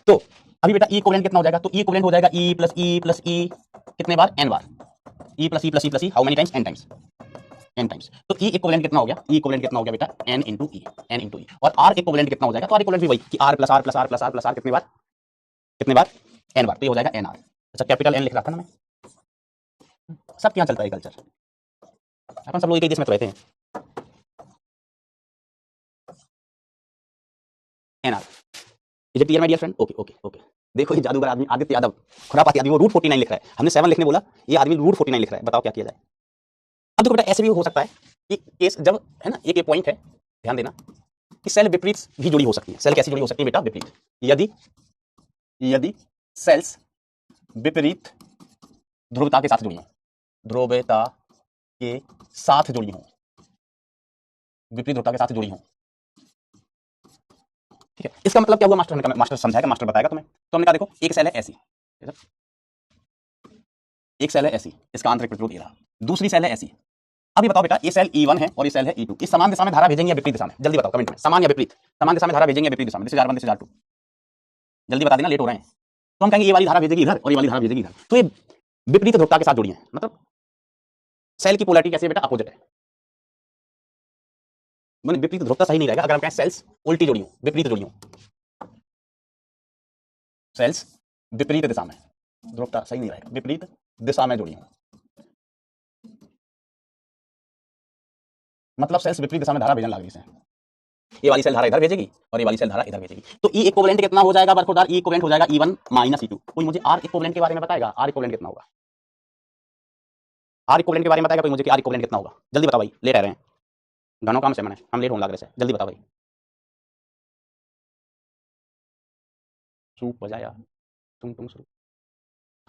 तो अभी बेटा ई इक्विवेलेंट कितना हो जाएगा? तो ई इक्विवेलेंट हो जाएगा E plus E plus E कितने बार? N bar. E plus E plus E plus E how many times? N times, N times. तो ई इक्विवेलेंट कितना हो गया? ई इक्विवेलेंट कितना हो गया बेटा? N into E, N into E। और R इक्विवेलेंट कितना हो जाएगा? तो R इक्विवेलेंट भी वही कि R plus R plus R plus R plus R कितने बार? कितने बार? N बार। तो ये हो जाएगा NR। अच्छा, कैपिटल N लिख रहा था ना मैं। सब क्या चलता है कल्चर, अपन सब लोग एक ही देश में तो रहते हैं। NR is it clear my dear friend? Okay okay okay. देखो ये जादूगर आदमी आदित्य यादव, खुरापाती आदमी, वो रूट 49 लिख रहा है। हमने 7 लिखने बोला, ये आदमी रूट 49 लिख रहा है। बताओ क्या किया जाए? अब देखो बेटा ऐसे भी हो सकता है कि केस जब है ना, एक ये पॉइंट है, ध्यान देना कि सेल विपरीत भी जुड़ी हो सकती है। सेल कैसी जुड़ी हो सकती है बेटा? विपरीत। यदि यदि सेल्स विपरीत ध्रुवता के साथ जुड़ी हो, ध्रुवता के साथ जुड़ी हो, विपरीत ध्रुवता के साथ जुड़ी हो। ठीक है, इसका मतलब क्या हुआ? मास्टर समझाएगा, मास्टर बताएगा तुम्हें। तो हमने कहा देखो एक सेल है ऐसी, एक सेल है ऐसी, इसका आंतरिक प्रतिरोध ये रहा। दूसरी सेल है ऐसी, अब ये बताओ बेटा, ये सेल E1 है और ये सेल है E2, इस समान दिशा में धारा भेजेंगे या विपरीत दिशा में? जल्दी बताओ कमेंट में, समान या विपरीत? समान दिशा में धारा भेजेंगे या विपरीत दिशा में? This is R1, this is R2, जल्दी बता देना, लेट हो रहे हैं। तो हम कहेंगे ये वाली धारा भेजेगी इधर और ये वाली धारा भेजेगी इधर, तो ये विपरीत ध्रुवता के साथ जुड़ी है, मतलब सेल की पोलैरिटी कैसी है बेटा? अपोजिट है। मैंने विपरीत ध्रुवता सही नहीं रहेगा अगर हम कहें सेल्स उल्टी जुड़ी हो, विपरीत जुड़ी हो, सेल्स विपरीत दिशा में, ध्रुवता सही नहीं रहेगा, विपरीत दिशा में जुड़ी हो, मतलब सेल्स विपरीत दिशा में धारा भेजने लगी से, ये वाली सेल धारा इधर भेजेगी और ये वाली सेल धारा इधर भेजेगी। तो ई इक्विवेलेंट कितना हो जाएगा बरखुरदार? ई इक्विवेलेंट हो जाएगा E1 माइनस E2। कोई मुझे आर इक्विवेलेंट के बारे में बताएगा? आर इक्विवेलेंट कितना होगा? आर इक्विवेलेंट के बारे में बताएगा कोई मुझे कि आर इक्विवेलेंट कितना होगा? जल्दी बताओ भाई, लेट आ रहे हैं, घनों काम से मैंने, हम लेट होने लग रहे हैं, जल्दी बताओ भाई। चूप बजाया तुम शुरू,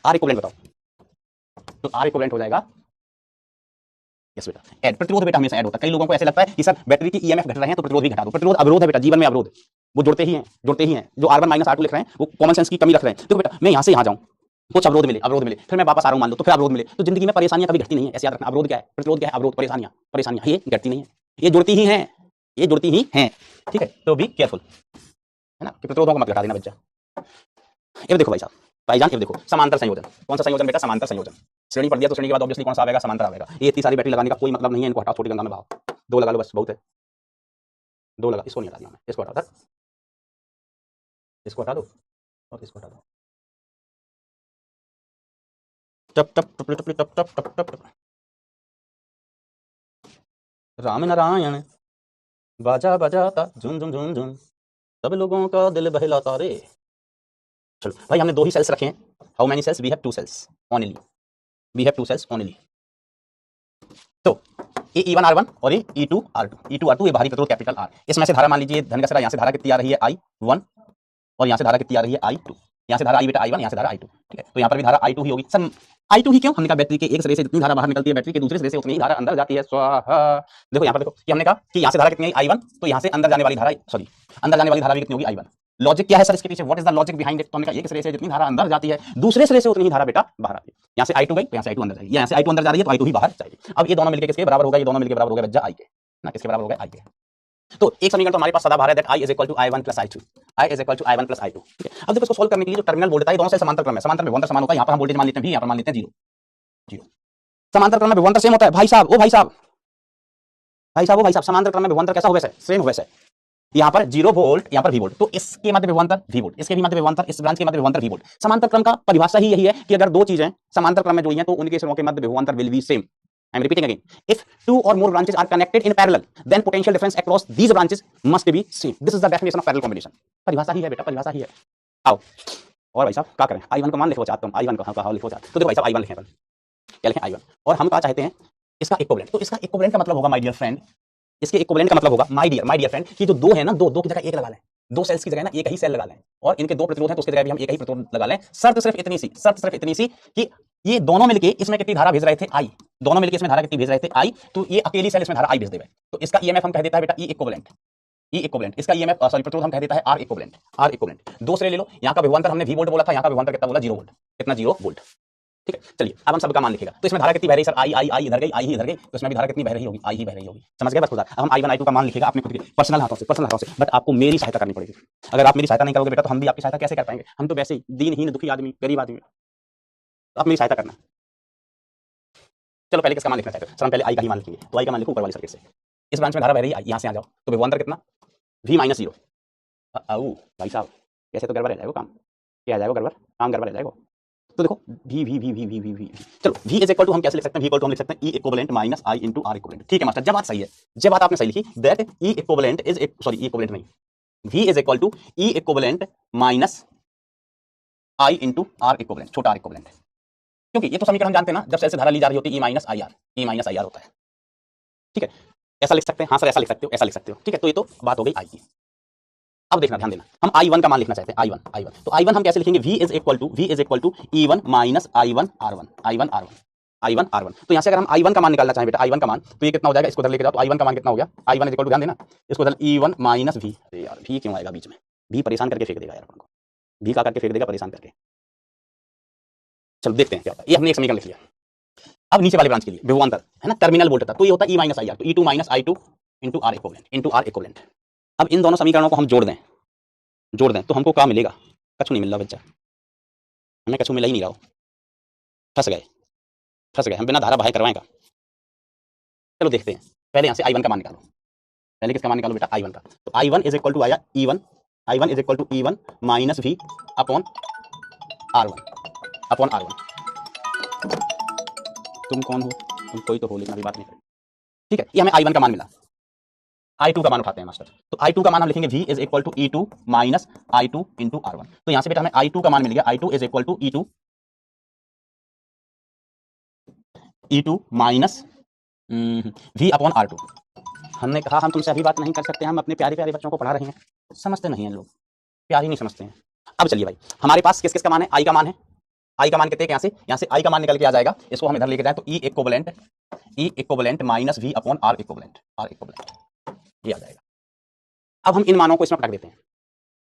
आर इक्विवेलेंट बताओ। तो आर इक्विवेलेंट हो जाएगा, यस बेटा, ऐड प्रतिरोध बेटा हमेशा ऐड होता है। कई लोगों को ऐसे लगता है कि सर बैटरी की ईएमएफ घट रहे हैं तो प्रतिरोध भी घटा दो, प्रतिरोध अवरोध है बेटा, जीवन में अवरोध वो जुड़ते ही हैं, जुड़ते ही हैं। जो R1 माइनस R2 लिख रहे हैं वो कॉमन सेंस की कमी रख रहे हैं। देखो बेटा, मैं यहाँ से यहाँ जाऊँ, कुछ अवरोध मिले, फिर मैं वापस आ रहा हूँ मान लो, तो फिर अवरोध मिले, तो जिंदगी में परेशानियां कभी घटती नहीं है, ऐसे याद रखना। अवरोध क्या है? प्रतिरोध क्या है? अवरोध, परेशानियां, परेशानियां ये घटती नहीं है, ये जुड़ती ही हैं, ये जुड़ती ही हैं, ठीक है? तो बी केयरफुल, है ना, कि प्रतिरोधों को मत घटा देना बच्चा। ये देखो भाई साहब, भाईजान ये देखो, समांतर संयोजन। कौन सा संयोजन बेटा? समांतर संयोजन। श्रेणी पढ़ दिया तो श्रेणी के बाद ऑब्वियसली कौन सा आएगा? समांतर आएगा। ये इतनी सारी बैटरी लगाने का कोई मतलब नहीं है, इनको हटाओ, छोटी गंगा में बहाओ, 2 लगा लो बस, बहुत है, 2 लगा, इसको नहीं हटा दिया मैं, इसको हटा दो, इसको हटा दो और इसको हटा दो। टप टप टप टप टप टप टप टप टप, राम नारायण बाजा बजाता झुन झुन झुन झुन, सब लोगों का दिल बहलाता रे। चलो भाई, हमने 2 ही सेल्स रखे हैं। How many cells? We have 2 cells only, we have 2 cells only. तो ये E1 R1 और ये E2 R2, E2 R2 ये बाहरी प्रतिरोध कैपिटल R। इसमें से धारा मान लीजिए धन का सिरा, यहाँ से धारा कितनी आ रही है? I1, और यहाँ से धारा कितनी आ रही है? I2। यहाँ से धारा आई बेटा I1, यहाँ से धारा I2, ठीक है? तो यहाँ पर भी धारा I2 ही होगी। सर I2 ही क्यों? हमने कहा बैटरी के एक सिरे से जितनी धारा बाहर निकलती है, बैटरी के दूसरे सिरे से उतनी ही धारा अंदर जाती है। स्वाहा। देखो यहाँ पर देखो कि हमने कहा कि यहाँ से धारा कितनी आई I1, तो यहाँ से अंदर जाने वाली धारा, सॉरी, अंदर जाने वाली धारा भी कितनी होगी? I1। लॉजिक क्या है सर इसके पीछे? What is the logic behind it? तो हमने कहा एक सिरे से जितनी धारा अंदर जाती है, दूसरे सिरे से उतनी ही धारा बेटा बाहर आती है। यहाँ से I2 गई तो यहाँ से I2 अंदर जाएगी, यहाँ से I2 अंदर जा रही है तो I2 ही बाहर जाएगी। अब ये दोनों मिलकर किसके बराबर होगा? ये दोनों मिलकर बराबर होगा बच्चा I के, ना, किसके बराबर होगा? I के। तो एक समीकरण तो हमारे पास सदा बाहर है, that I is equal to I1 plus I2, I is equal to I1 plus I2, ठीक है? अब देखो इसको सोल्व करने के लिए जो टर्मिनल वोल्टेज है, दोनों से समांतर क्रम है, समांतर में विभवांतर समान होता है। यहाँ पर हम वोल्टेज मान लेते हैं, यहाँ पर मान लेते हैं 0, 0। समांतर क्रम में विभवांतर सेम होता है भाई साहब, ओ भाई साहब, भाई साहब, ओ भाई साहब, समांतर क्रम में विभवांतर कैसा हो? वैसे सेम हो, वैसे यहाँ पर 0 वोल्ट, यहाँ पर V वोल्ट, तो इसके मध्य विभवांतर V वोल्ट, इसके भी मध्य विभवांतर, इस ब्रांच के मध्य विभवांतर V वोल्ट। समांतर क्रम का परिभाषा ही यही है कि अगर 2 चीजें समांतर क्रम में जुड़ी हैं तो उनके सिरों के मध्य विभवांतर will be same. I am repeating again, if 2 or more branches are connected in parallel, then potential difference across these branches must be same. This is the definition of parallel combination. परिभाषा ही है बेटा, परिभाषा ही है। आओ और भाई साहब क्या करें? I1 का मान लिखो चाहते हो, I1 का लिखो चाहते, तो देखो भाई साहब I1 लिखें, क्या लिखें? I1, और हम क्या चाहते हैं? इसका इक्विवेलेंट। तो इसका इक्विवेलेंट का मतलब होगा माय डियर फ्रेंड, इसके इक्विवेलेंट का मतलब होगा माय डियर फ्रेंड कि जो 2 है ना, 2 की जगह 1 लगा लें, 2 सेल्स की जगह ना एक ही सेल लगा लें, और इनके 2 प्रतिरोध हैं तो उसकी जगह भी हम एक ही प्रतिरोध लगा लें। शर्त सिर्फ इतनी सी कि ये दोनों मिलके इसमें कितनी धारा भेज रहे थे? I। दोनों मिलके इसमें धारा कितनी भेज रहे थे? I। तो ये अकेली सेल इसमें धारा I भेज देवे, तो इसका ईएमएफ हम कह देता है बेटा E इक्विवेलेंट, E इक्विवेलेंट। इसका ईएमएफ सॉरी प्रतिरोध हम कह देता है R इक्विवेलेंट, R इक्विवेलेंट। 2 सिरे ले लो, यहाँ का विभवांतर हमने V वोल्ट बोला था, यहाँ का विभवांतर कितना बोला? 0 वोल्ट। कितना? 0 वोल्ट, ठीक है? चलिए अब हम सबका मान लिखेगा। तो इसमें धारा कितनी बह रही सर? I इधर गई, I ही इधर गई, तो इसमें भी धारा कितनी बह रही होगी? I ही बह रही होगी। समझ गए बस खुदा? अब हम I1 I2 का मान लिखेगा अपने खुद के पर्सनल हाथों से, बट आपको मेरी सहायता करनी पड़ेगी। अगर आप मेरी सहायता नहीं करोगे बेटा तो हम भी आपकी सहायता कैसे कर पाएंगे? हम तो वैसे ही दीनहीन दुखी आदमी, गरीब आदमी, तो आप मेरी सहायता करना। चलो पहले किसका मान लिखना चाहते हो सर? हम पहले I का ही मान लिखेंगे, तो I का मान लिखो ऊपर वाली सर्किट से। इस ब्रांच में धारा बह रही है, यहाँ से आ जाओ, तो विभवांतर कितना? V minus 0। भाई साहब कैसे तो गड़बड़ रह जाएगा काम, क्या आ जाएगा गड़बड़? काम गड़बड़ रह जाएगा। तो देखो V, चलो V इज इक्वल टू हम कैसे लिख सकते हैं? V इक्वल टू हम लिख सकते हैं E equivalent minus I into R equivalent. ठीक है मास्टर, जब बात सही है, जब बात आपने सही लिखी, that E equivalent is sorry E equivalent नहीं, V is equal to E equivalent minus I into R equivalent, छोटा R इक्विवेलेंट। क्योंकि ये तो समीकरण हम जानते हैं ना, जब सेल से धारा ली जा रही होती है E माइनस आई आर होता है, ठीक है? ऐसा लिख सकते हैं, हाँ सर ऐसा लिख सकते हो, ऐसा लिख सकते हो, ठीक है? तो ये तो बात हो गई I की। अब देखना, ध्यान देना, हम I1 का मान लिखना चाहते हैं, I1। तो I1 हम कैसे लिखेंगे? V is equal to E1 minus I1 R1। तो यहाँ से अगर हम I1 का मान निकालना चाहें बेटा, I1 का मान, तो ये कितना हो जाएगा? इसको इधर लेके जाओ, तो I1 का मान कितना हो गया? I1 इज इक्वल टू, ध्यान देना, इसको इधर E1 माइनस V। अरे यार V क्यों आएगा बीच में? V परेशान करके फेंक देगा यार अपन को, V का करके फेंक देगा परेशान करके। चलो देखते हैं क्या होता है। ये हमने एक समीकरण लिख लिया। अब नीचे वाले ब्रांच के लिए विभवांतर है ना, टर्मिनल वोल्ट था, तो ये होता है ई माइनस आई आर, तो E two minus I two into R equivalent. अब इन दोनों समीकरणों को हम जोड़ दें तो हमको क्या मिलेगा? कछु नहीं मिल रहा बच्चा, हमें कछु मिला ही नहीं रहा, फंस गए हम, बिना धारा बाहर करवाएगा। चलो देखते हैं, पहले यहाँ से I1 का मान निकालो, पहले किसका मान निकालो बेटा? I1 का। तो I1 इज इक्वल टू आया E1, I1 is equal to E1 minus V upon R1। तुम कौन हो? तुम कोई तो हो, लेकिन अभी बात नहीं करें, ठीक है। ये हमें I1 का मान मिला, I2 का मान उठाते हैं मास्टर। तो I2 का मान हम लिखेंगे V is equal to E2 minus I2 into R1। तो यहाँ से बेटा हमें I2 का मान मिल गया, I2 is equal to E2 minus V upon R2। हमने कहा हम तुमसे अभी बात नहीं कर सकते, हम अपने प्यारे प्यारे बच्चों को पढ़ा रहे हैं, समझते नहीं हैं लोग, प्यार ही नहीं समझते हैं। अब चलिए भाई, हमारे पास किस किस का मान है? I का मान है, I का मान कितने? यहाँ से I का मान निकल के आ जाएगा, इसको हम इधर लेके जाए तो E equivalent minus V upon R equivalent, ये आ जाएगा। अब हम इन मानों को इसमें रख देते हैं,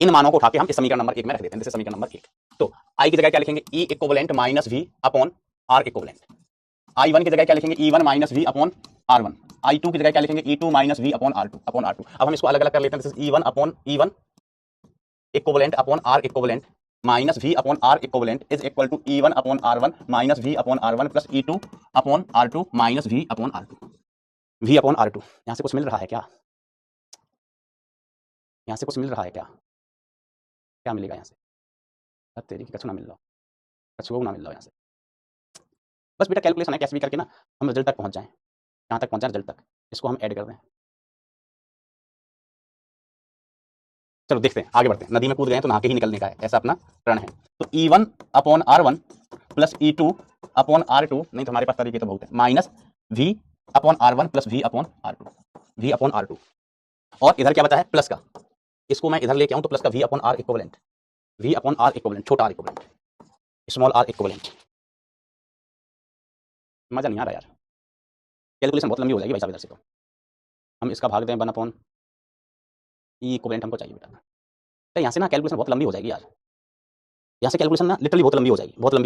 इन मानों को उठा के हम इस समीकरण नंबर 1 में रख देते हैं, जैसे समीकरण नंबर 1। तो I की जगह क्या लिखेंगे? E equivalent minus V upon R equivalent. I1 की जगह क्या लिखेंगे? E1 minus V upon R1। I2 की जगह क्या लिखेंगे? E2 minus V upon R2। अब हम इसको अलग अलग कर लेते हैं, जैसे E1 upon E1 equivalent upon R equivalent minus V upon R equivalent is equal to E1 upon R1 minus V upon R1 plus E2 upon R2 minus V upon R2। यहाँ से कुछ मिल रहा है क्या? यहाँ से कुछ मिल रहा है क्या? क्या मिलेगा यहाँ से? अब तेरी की कछु ना मिल रहा, कछु ना मिल रहा यहाँ से। बस बेटा कैलकुलेशन है, कैसे भी करके ना हम रिजल्ट तक पहुंच जाएं। कहाँ तक पहुंचा? रिजल्ट तक। इसको हम ऐड कर दें। चलो देखते हैं, आगे बढ़ते हैं। नदी में कूद गए तो नहा के ही निकलने का है, ऐसा अपना प्रण है। तो E1 upon R1 plus E2 upon R2, नहीं तो हमारे पास तरीके तो बहुत है, minus V upon R1 plus V upon R2। और इधर क्या बता है? प्लस का, इसको मैं इधर लेके आऊं तो प्लस का V अपॉन R इक्विवेलेंट, छोटा R equivalent, small R equivalent. मजा नहीं आ रहा यार, कैलकुलेशन बहुत लंबी हो जाएगी भाई साहब। इधर से तो हम इसका भाग दें 1 अपॉन ई इक्विवेलेंट हमको चाहिए बेटा। तो यहाँ से ना कैलकुलेशन बहुत लंबी हो जाएगी यार, यहाँ से कैलकुलेशन ना लिटरली बहुत लंबी हो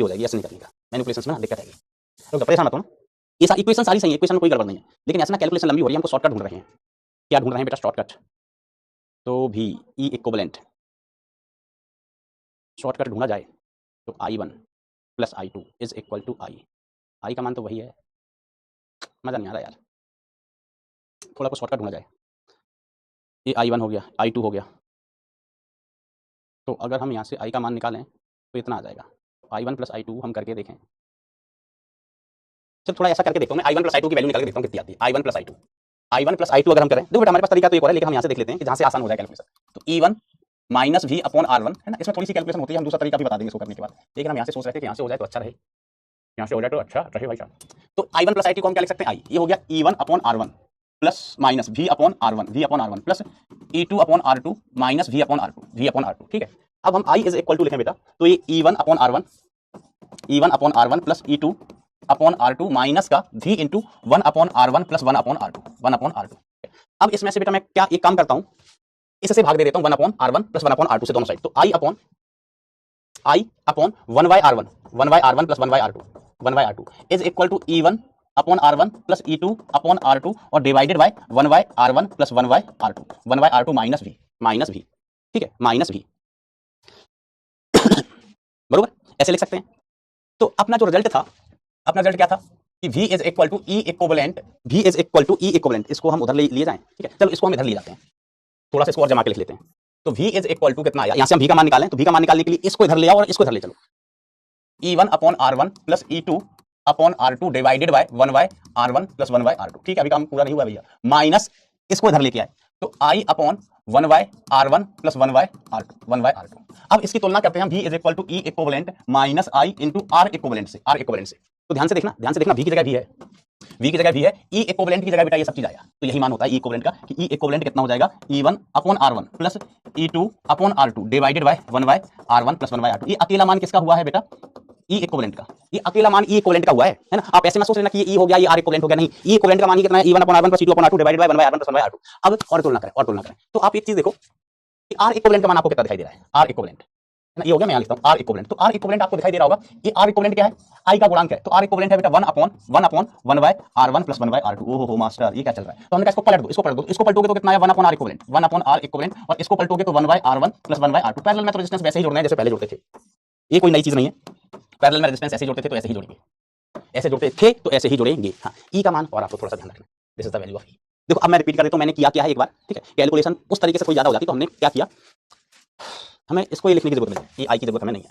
जाएगी, ऐसे नहीं करने का, मैनिपुलेशंस में ना दिक्कत आएगी। तो परेशान मत हो ना, ये इक्वेशन सारी सही है, इक्वेशन में कोई गड़बड़ नहीं है, लेकिन ऐसा ना कैलकुलेशन लंबी हो रही है, हमको शॉर्टकट ढूंढ रहे हैं। क्या ढूंढ रहे हैं बेटा? शॉर्टकट। तो भी ई इक्विवेलेंट शॉर्टकट ढूंढा जाए तो I1 plus I2 is equal to I का मान तो वही है, मजा नहीं आ रहा यार, थोड़ा कुछ शॉर्टकट ढूंढा जाए। ये I1 हो गया, I2 हो गया, तो अगर हम यहाँ से I का मान निकालें तो इतना आ जाएगा। I1 प्लस I2 हम करके देखें, चल थोड़ा ऐसा करके देखो, मैं I1 प्लस I2 की वैल्यू निकाल के देखता हूँ कितनी आती है। I1 प्लस I2 अगर हम करें, देखो बेटा हमारे पास तरीका तो एक और है, लेकिन हम यहाँ से देख लेते हैं कि जहाँ से आसान हो जाए कैलकुलेशन। तो E1 minus V upon R1 है ना, इसमें थोड़ी सी कैलकुलेशन होती है, हम दूसरा तरीका भी बता देंगे इसको करने के बाद, लेकिन हम यहाँ से सोच रहे थे कि यहाँ से हो जाए तो अच्छा रहे, यहाँ से हो जाए तो अच्छा रहे भाई साहब। तो I1 प्लस I2 को हम क्या लिख सकते हैं? I ये हो गया E1 upon R1 plus minus V upon R1 plus E2 upon R2 minus V upon R2, ठीक है। अब हम I इज इक्वल टू लिखें बेटा, तो ये E1 upon R1 plus E2 upon R2 minus का V into 1 upon R1 plus 1 upon R2। अब इसमें से बेटा मैं क्या एक काम करता हूं, इससे भाग दे देता हूं 1 upon R1 plus 1 upon R2 से दोनों साइड। तो I upon 1 by R1 plus 1 by R2 is equal to E1 upon R1 plus E2 upon R2 और divided by 1 by R1 plus 1 by R2 minus V, ठीक है, minus V बरोबर, ऐसे लिख सकते हैं। तो अपना जो रिजल्ट था, अपना रिजल्ट क्या था कि V is equal to E equivalent, इसको हम उधर लिए जाएं, ठीक है। चलो इसको हम इधर ले जाते हैं, थोड़ा सा इसको और जमा के लिख लेते हैं। तो V इज इक्वल टू कितना आया? यहाँ से हम V का मान निकालें, तो V का मान निकालने के लिए इसको इधर ले आओ और इसको इधर ले चलो। E1 upon R1 plus E2 upon R2 divided by 1 by R1 plus 1 by R2, ठीक है, अभी काम पूरा नहीं हुआ भैया, माइनस इसको इधर लेके आए, तो I upon 1 by R1 plus 1 by R2। अब इसकी तुलना करते हैं हम V is equal to E equivalent minus I into R equivalent से। तो ध्यान से देखना V की जगह V है, E इक्विवेलेंट की जगह बेटा ये सब चीज आया, तो यही मान होता है E इक्विवेलेंट का कि E इक्विवेलेंट कितना हो जाएगा? E1 upon R1 plus E2 upon R2 divided by 1 by R1 plus 1 by R2। ये अकेला मान किसका हुआ है बेटा? E इक्विवेलेंट का, ये अकेला मान E इक्विवेलेंट का हुआ है ना। आप ऐसे मत सोच लेना कि ये E हो गया, ये R इक्विवेलेंट हो गया, नहीं, E इक्विवेलेंट का मान कितना है? E1 upon R1 plus E2 upon R2 divided by 1 by R1 plus 1 by R2। अब और तुलना करें, तो आप एक चीज देखो कि R इक्विवेलेंट का मान आपको कितना दिखाई दे रहा है? R इक्विवेलेंट है ना, ये हो गया। मैं यहाँ लिखता हूँ आर इक्विवेलेंट। तो आर इक्विवेलेंट आपको दिखाई दे रहा होगा, ये आर इक्विवेलेंट क्या है, आई का गुणांक है। तो आर इक्विवेलेंट है बेटा 1/1 बाय R1 + 1/R2। ओहो मास्टर, ये क्या चल रहा है। तो हमने कहा इसको पलट दो, इसको पलट दो, इसको पलटोगे तो कितना है 1/R इक्विवेलेंट, 1/R इक्विवेलेंट, और इसको पलटोगे तो 1/R1 + 1/R2। पैरेलल में तो रेजिस्टेंस वैसे ही जोड़ना है जैसे पहले जोड़ते थे, ये कोई नई चीज नहीं है। पैरेलल में रेजिस्टेंस ऐसे जोड़ते थे तो ऐसे ही जोड़ेंगे, ऐसे जोड़ते थे तो ऐसे ही जोड़ेंगे। हाँ, ई का मान और आपको थोड़ा सा ध्यान रखना, this is the value of E. देखो अब मैं रिपीट कर देता हूं, मैंने किया क्या है एक बार, ठीक है। कैलकुलेशन उस तरीके से कोई ज्यादा हो जाती तो हमने क्या किया, हमें इसको ये लिखने की जरूरत नहीं, ये आई की जरूरत हमें नहीं है,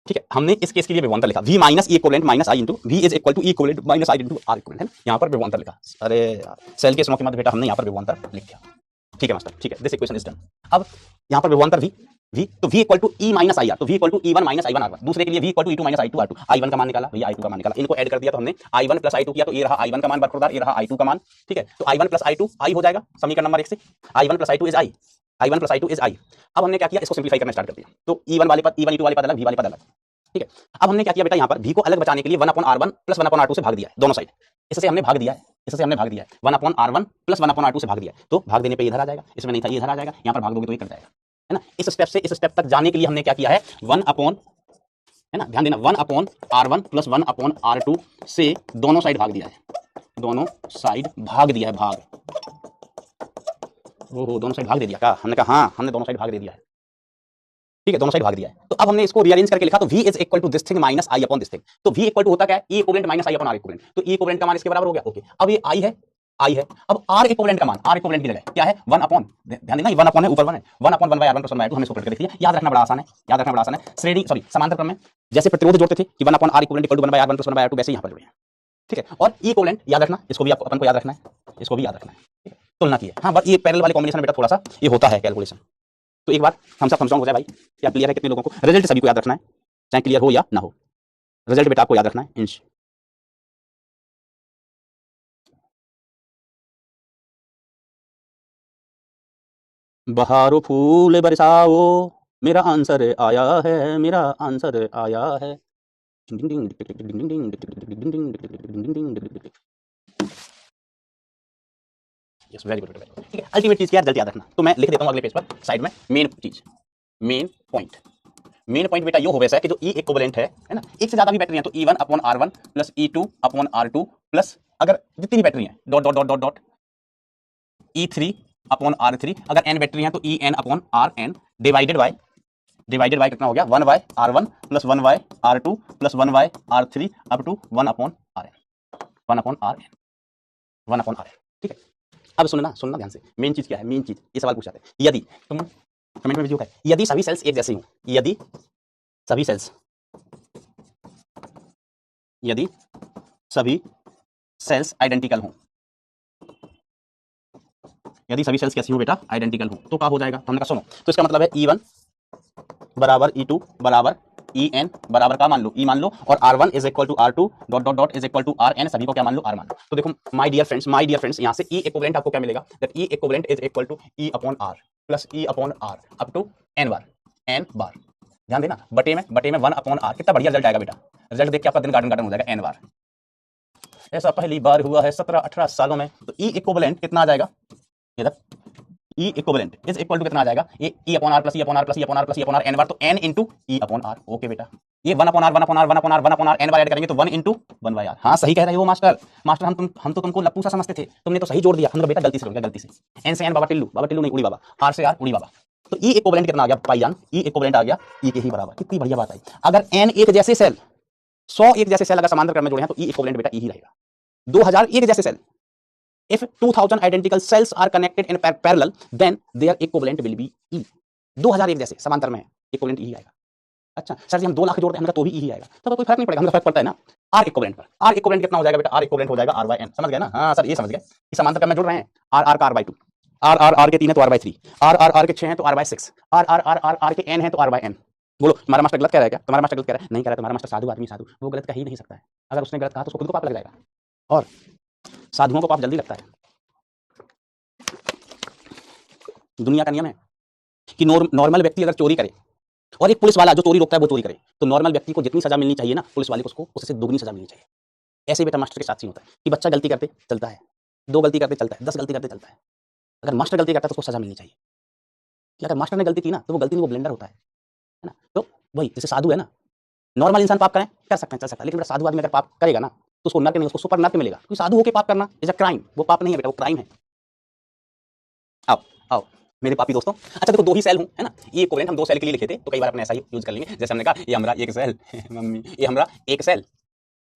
ठीक है। हमने इस केस के लिए विभवांतर लिखा, v minus E equivalent minus I into v is equal to E equivalent minus I into R equivalent, है ना। यहाँ पर विभवांतर लिखा। अरे यार, सेल के स्मोक के मध्य बेटा हमने यहाँ पर विभवांतर लिख दिया, ठीक है मास्टर, ठीक है। This equation is done. अब यहाँ पर विभवांतर v तो v equal to E minus I R, तो v equal to E one minus I one R one. दूसरे के लिए v equal to E two minus I two R two. I one का मान निकाला भैया, आई टू का मान निकाला, इनको ऐड कर दिया तो हमने I one plus I two किया, तो ये रहा आई वन का मान बरकरार, ये रहा आई टू का मान, ठीक है। तो I one plus I two I हो जाएगा समीकरण नंबर 1 से, I one plus I two is I, I one plus I two is I. अब हमने क्या किया, इसको सिंप्लीफाई करना स्टार्ट कर दिया। तो ई वन वाले पद, ई वन ई टू वाले पद अलग, v वाले पद अलग, ठीक है। अब हमने क्या किया बेटा, यहाँ पर v को अलग बचाने के लिए 1/R1 + 1/R2 से भाग दिया है दोनों साइड, इससे हमने भाग दिया है, इससे हमने भाग दिया है 1/R1 + 1/R2 से भाग दिया है। तो भाग देने पे इधर आ जाएगा, इसमें नहीं था ये इधर आ जाएगा, यहाँ पर भाग दोगे तो ये कट जाएगा, है ना। इस स्टेप से इस स्टेप तक जाने के लिए हमने क्या किया है, 1/, है ना, ध्यान देना, 1/R1 + 1/R2 से दोनों साइड भाग दिया है, दोनों साइड भाग दिया है, भाग, ओहो दोनों साइड भाग दे दिया क्या, हमने कहा हाँ हमने दोनों साइड भाग दे दिया है, ठीक है, दोनों साइड भाग दिया है। तो अब हमने इसको रीअरेंज करके लिखा, तो v is equal to this thing minus I upon this thing. तो v इक्वल टू होता क्या है, e equivalent minus I upon r equivalent. तो e इक्विवेलेंट का मान इसके बराबर हो गया, ओके। अब ये i है, आई है। अब r इक्विवेलेंट का मान, r इक्विवेलेंट की जगह क्या है 1 अपॉन, ध्यान देना ये 1 अपॉन है, ऊपर 1 है, 1/1/R1 + 1/R2 हमने इसको पलट के लिख दिया। याद रखना बड़ा आसान है, याद रखना बड़ा आसान है। श्रेणी सॉरी समांतर क्रम में जैसे प्रतिरोध जोड़ते थे कि 1/R equivalent equal to 1/R1 + 1/R2, वैसे यहाँ पर जोड़े हैं, ठीक है। और e इक्विवेलेंट याद रखना, इसको भी अपन को याद रखना है, इसको भी याद रखना है, ठीक है। तुलना की है, हाँ बस ये पैरेलल वाले कॉम्बिनेशन में बेटा थोड़ा सा ये होता है कैलकुलेशन। तो एक बार हम सब समझाऊं हो जाए भाई, क्या क्लियर है कितने लोगों को। रिजल्ट सभी को याद रखना है, चाहे क्लियर हो या ना हो, रिजल्ट बेटा आपको याद रखना है इंच। बहारो फूल बरसाओ, मेरा आंसर आया है, मेरा आंसर आया है। यस वेरी गुड, ठीक है। अल्टीमेट चीज क्या है, रिजल्ट याद रखना। तो मैं लिख देता हूं अगले पेज पर साइड में मेन चीज, मेन पॉइंट। मेन पॉइंट बेटा ये हो वैसा है कि जो ई इक्विवेलेंट है ना, एक से ज्यादा भी बैटरी है तो E1/R1 + E2/R2 प्लस अगर जितनी भी बैटरी है dot dot dot dot dot E3/R3, अगर n बैटरी है तो EN/Rn डिवाइडेड बाय कितना हो गया 1/R1 + 1/R2 + 1/R3 up to 1/Rn, 1/Rn, 1/Rn, ठीक है। अब सुनना ध्यान से, मेन चीज क्या है, मेन चीज ये सवाल पूछा है, यदि तुम कमेंट में वीडियो का यदि सभी सेल्स एक जैसे हों, यदि सभी सेल्स आइडेंटिकल हों, यदि सभी सेल्स कैसी हो बेटा आइडेंटिकल हो, तो क्या हो जाएगा, हमने कहा सुनो, तो इसका मतलब है E1 बराबर E2 बराबर En बराबर का मान लो E मान लो, और R1 is equal to R2 dot dot dot is equal to Rn, सभी को क्या मान लो R मान लो। तो देखो माय डियर फ्रेंड्स यहाँ से E इक्विवेलेंट आपको क्या मिलेगा, that E equivalent is equal to E/R plus E/R up to n बार। ध्यान देना, बटे में 1/R, कितना बढ़िया रिजल्ट आएगा बेटा, रिजल्ट देख के आपका दिन गार्डन हो जाएगा n बार। ऐसा पहली बार हुआ है 17-18 सालों में। तो E इक्विवेलेंट कितना आ जाएगा, इधर E equivalent is equal to कितना आ जाएगा, ये E/R plus E/R plus E/R plus E/R n बार, तो n इंटू E/R, ओके बेटा। ये 1/R n बार ऐड करेंगे तो 1 इंटू 1/R। हाँ सही कह रहे हो मास्टर, हम तो तुमको लप्पू सा समझते थे, तुमने तो सही जोड़ दिया, हमने बेटा गलती से जोड़ दिया, गलती से। n से n बाबा टिल्लू नहीं उड़ी बाबा, r से r उड़ी बाबा। तो E इक्विवेलेंट कितना आ गया भाईजान, E इक्विवेलेंट आ गया E के ही बराबर। कितनी बढ़िया बात आई। अगर n एक जैसे सेल 100 एक जैसे सेल अगर समांतर क्रम में जोड़े हैं तो E इक्विवेलेंट बेटा E ही रहेगा। 2000 एक जैसे cell, if 2000 identical cells are connected in parallel then their equivalent will be E। 2000 एक जैसे समांतर में है, इक्विवेलेंट E आएगा। अच्छा सर जी हम 2 लाख जोड़ते हैं तो भी E आएगा, तो कोई फर्क नहीं पड़ेगा, हमें फर्क पड़ता है ना R इक्विवेलेंट पर। R इक्विवेलेंट कितना हो जाएगा बेटा, R इक्विवेलेंट हो जाएगा R/n, समझ गए ना। हाँ सर ये समझ गए कि समांतर क्रम में जोड़ रहे हैं, R का R/2, R के 3 है तो R/3, R के 6 है तो R/6, R के n है तो R/n। बोलो हमारा मास्टर गलत कह रहा है क्या, तुम्हारा मास्टर गलत कह रहा है, नहीं कह रहा, तुम्हारा मास्टर साधु आदमी साधु, वो गलत कह ही नहीं सकता है। अगर उसने गलत कहा तो उसको खुद को पाप लग जाएगा, और साधुओं को पाप जल्दी लगता है। दुनिया का नियम है कि नॉर्मल व्यक्ति अगर चोरी करे और एक पुलिस वाला जो चोरी रोकता है वो चोरी करे, तो नॉर्मल व्यक्ति को जितनी सजा मिलनी चाहिए ना पुलिस वाले को, उसको उससे दुगनी सजा मिलनी चाहिए। ऐसे बेटा मास्टर के साथ ही होता है कि बच्चा गलती करते चलता है, 2 गलती करते चलता है, 10 गलती करते चलता है। अगर मास्टर गलती करता है तो उसको सजा मिलनी चाहिए कि अगर मास्टर ने गलती की ना तो वो गलती नहीं, वो ब्लेंडर होता है, है ना। तो वही जैसे साधु है ना, नॉर्मल इंसान पाप करें कर सकते हैं, चल सकता है, लेकिन बेटा साधु आदमी अगर पाप करेगा ना तो उसको नर्क नहीं, उसको सुपर नर्क मिलेगा, क्योंकि साधु होकर पाप करना इज अ क्राइम, वो पाप नहीं है बेटा, वो क्राइम है। आओ आओ मेरे पापी दोस्तों, अच्छा देखो दो ही सेल हूं, है ना, ये कोवेलेंट हम दो सेल के लिए लिखे थे, तो कई बार अपने ऐसा ही यूज कर लेंगे, जैसे हमने कहा ये हमारा एक सेल मम्मी ये हमारा एक सेल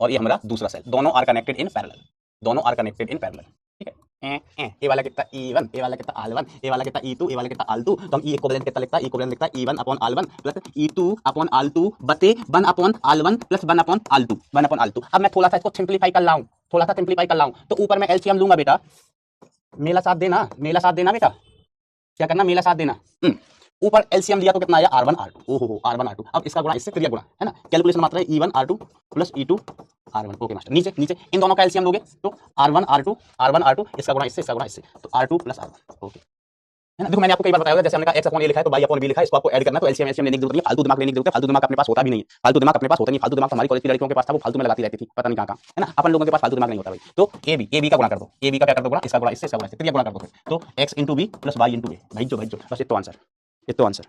और ये हमारा दूसरा सेल, दोनों आर कनेक्टेड इन पैरेलल, दोनों आर कनेक्टेड इन पैरेलल, ठीक है। ए वाला कितना E1, ए वाला कितना आल1, ए वाला कितना E2, ए वाला कितना आल2, तो हम ई इक्विवेलेंट कितना लिखता है, इक्विवेलेंट लिखता है E1 अपॉन आल1 प्लस E2 अपॉन आल2 बटे 1 अपॉन आल1 प्लस 1 अपॉन आल2, 1 अपॉन आल2। अब मैं थोड़ा सा इसको सिंप्लीफाई कर लाऊं, थोड़ा सा सिंप्लीफाई कर लाऊं, तो ऊपर मैं एलसीएम लूंगा बेटा, मेला साथ देना, मेला साथ देना बेटा, क्या करना, मेला साथ देना। ऊपर एलसीएम लिया तो कितना आया R1 R2, ओहो R1 R2, अब इसका गुणा इससे, क्रिया गुणा, है ना, कैलकुलेशन मात्र है E1 R2 plus E2 R1, okay master. नीचे नीचे इन दोनों का एलसीएम लोगे तो R1 R2 इसका गुणा इससे, इसका गुणा इससे, तो R2 प्लस R1, ओके, है ना। देखो मैंने आपको कई बार बताया होगा, जैसे हमने कहा x अपॉन a लिखा है तो y अपॉन b लिखा है, इसको आपको ऐड करना, तो एलसीएम एलसीएम लेने की जरूरत नहीं है, फालतू दिमाग लेने की जरूरत है, फालतू दिमाग अपने पास होता भी नहीं है, फालतू दिमाग अपने पास होता नहीं, फालतू दिमाग हमारी कॉलेज की लड़कियों के पास था, वो फालतू में लगाती रहती थी, पता नहीं कहां, है ना, अपन लोगों के पास फालतू दिमाग नहीं होता भाई। तो ए बी का गुणा कर दो, ए बी का क्या कर दो गुणा, इसका गुणा इससे, इसका गुणा इससे, क्रिया गुणा कर दो फिर, तो x into B plus Y into A, भाई जो बस ये तो आंसर, ये तो आंसर,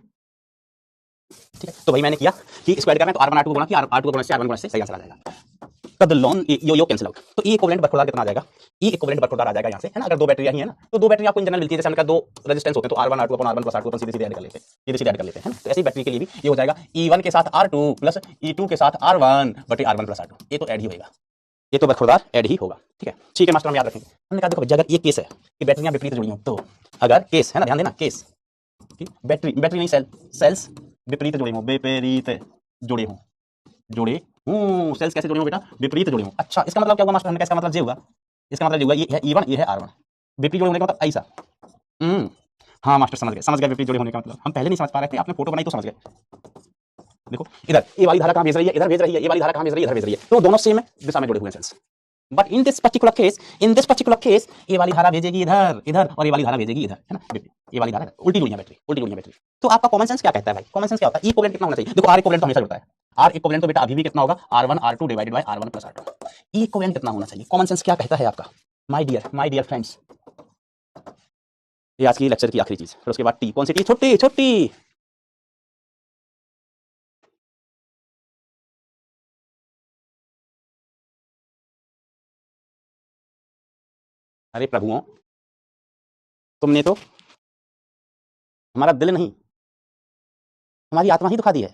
ठीक है। तो भाई मैंने किया कि स्क्वायर करना है, तो R1 R2 को गुणा किया, R2 को गुणा से R1 गुणा से, सही आंसर आ जाएगा। कद लॉन यो कैंसिल आउट, तो ई इक्विवेलेंट बरखुरदार कितना आ जाएगा, ई इक्विवेलेंट बरखुरदार आ जाएगा यहाँ से, है ना। अगर दो बैटरियां ही है ना तो दो बैटरी आपको इन जनरल मिलती है, जैसे हमने कहा दो रेजिस्टेंस होते हैं, तो R1 R2 upon R1 plus R2 अपन सीधे सीधे ऐड कर लेते हैं, सीधे सीधे ऐड कर लेते हैं, तो ऐसी बैटरी के लिए भी ये हो जाएगा E1 के साथ R2 प्लस E2 के साथ R1 बटे R1 प्लस R2, ये तो ऐड ही होगा, ये तो बरखुरदार ऐड ही होगा, ठीक है। ठीक है मास्टर, हम याद रखेंगे। हमने कहा देखो भैया अगर ये केस है कि बैटरियां विपरीत जुड़ी हो, तो अगर केस है ना, ध्यान देना, केस कि बैटरी नहीं सेल्स विपरीत जुड़े हो, विपरीत जुड़े हूं, सेल्स कैसे जुड़े हो बेटा, विपरीत जुड़े हो। अच्छा इसका मतलब क्या होगा मास्टर, हमने इसका मतलब ये होगा, इसका मतलब ये होगा, ये है E1 ये है R1, विपरीत जुड़े होने का मतलब ऐसा। हाँ मास्टर समझ गए विपरीत जुड़े होने का मतलब, हम पहले नहीं समझ पा रहे थे, आपने फोटो बनाई तो समझ गए। देखो इधर ये वाली धारा कहां भेज रही है, इधर भेज रही है, ये वाली धारा कहां भेज रही है, इधर भेज रही है, तो दोनों सेम दिशा में जुड़े हुए हैं cells. But in this particular case ये वाली धारा भेजेगी इधर इधर और ये वाली धारा भेजेगी इधर, है ना, ये वाली धारा उल्टी जुड़ी है बैटरी। तो आपका कॉमन सेंस क्या कहता है भाई, कॉमन सेंस क्या होता है, ई इक्विवेलेंट कितना होना चाहिए, देखो R इक्विवेलेंट तो हमेशा जुड़ता है, R इक्विवेलेंट तो बेटा अभी भी कितना होगा, R1 R2 divided bye R1 plus R2, ई इक्विवेलेंट कितना होना चाहिए, कॉमन सेंस क्या कहता है आपका, माय डियर फ्रेंड्स। ये आज की लेक्चर की आखिरी चीज, फिर उसके बाद टी, कौन सी टी, छोटी, अरे प्रभुओं तुमने तो हमारा दिल नहीं हमारी आत्मा ही दुखा दी है,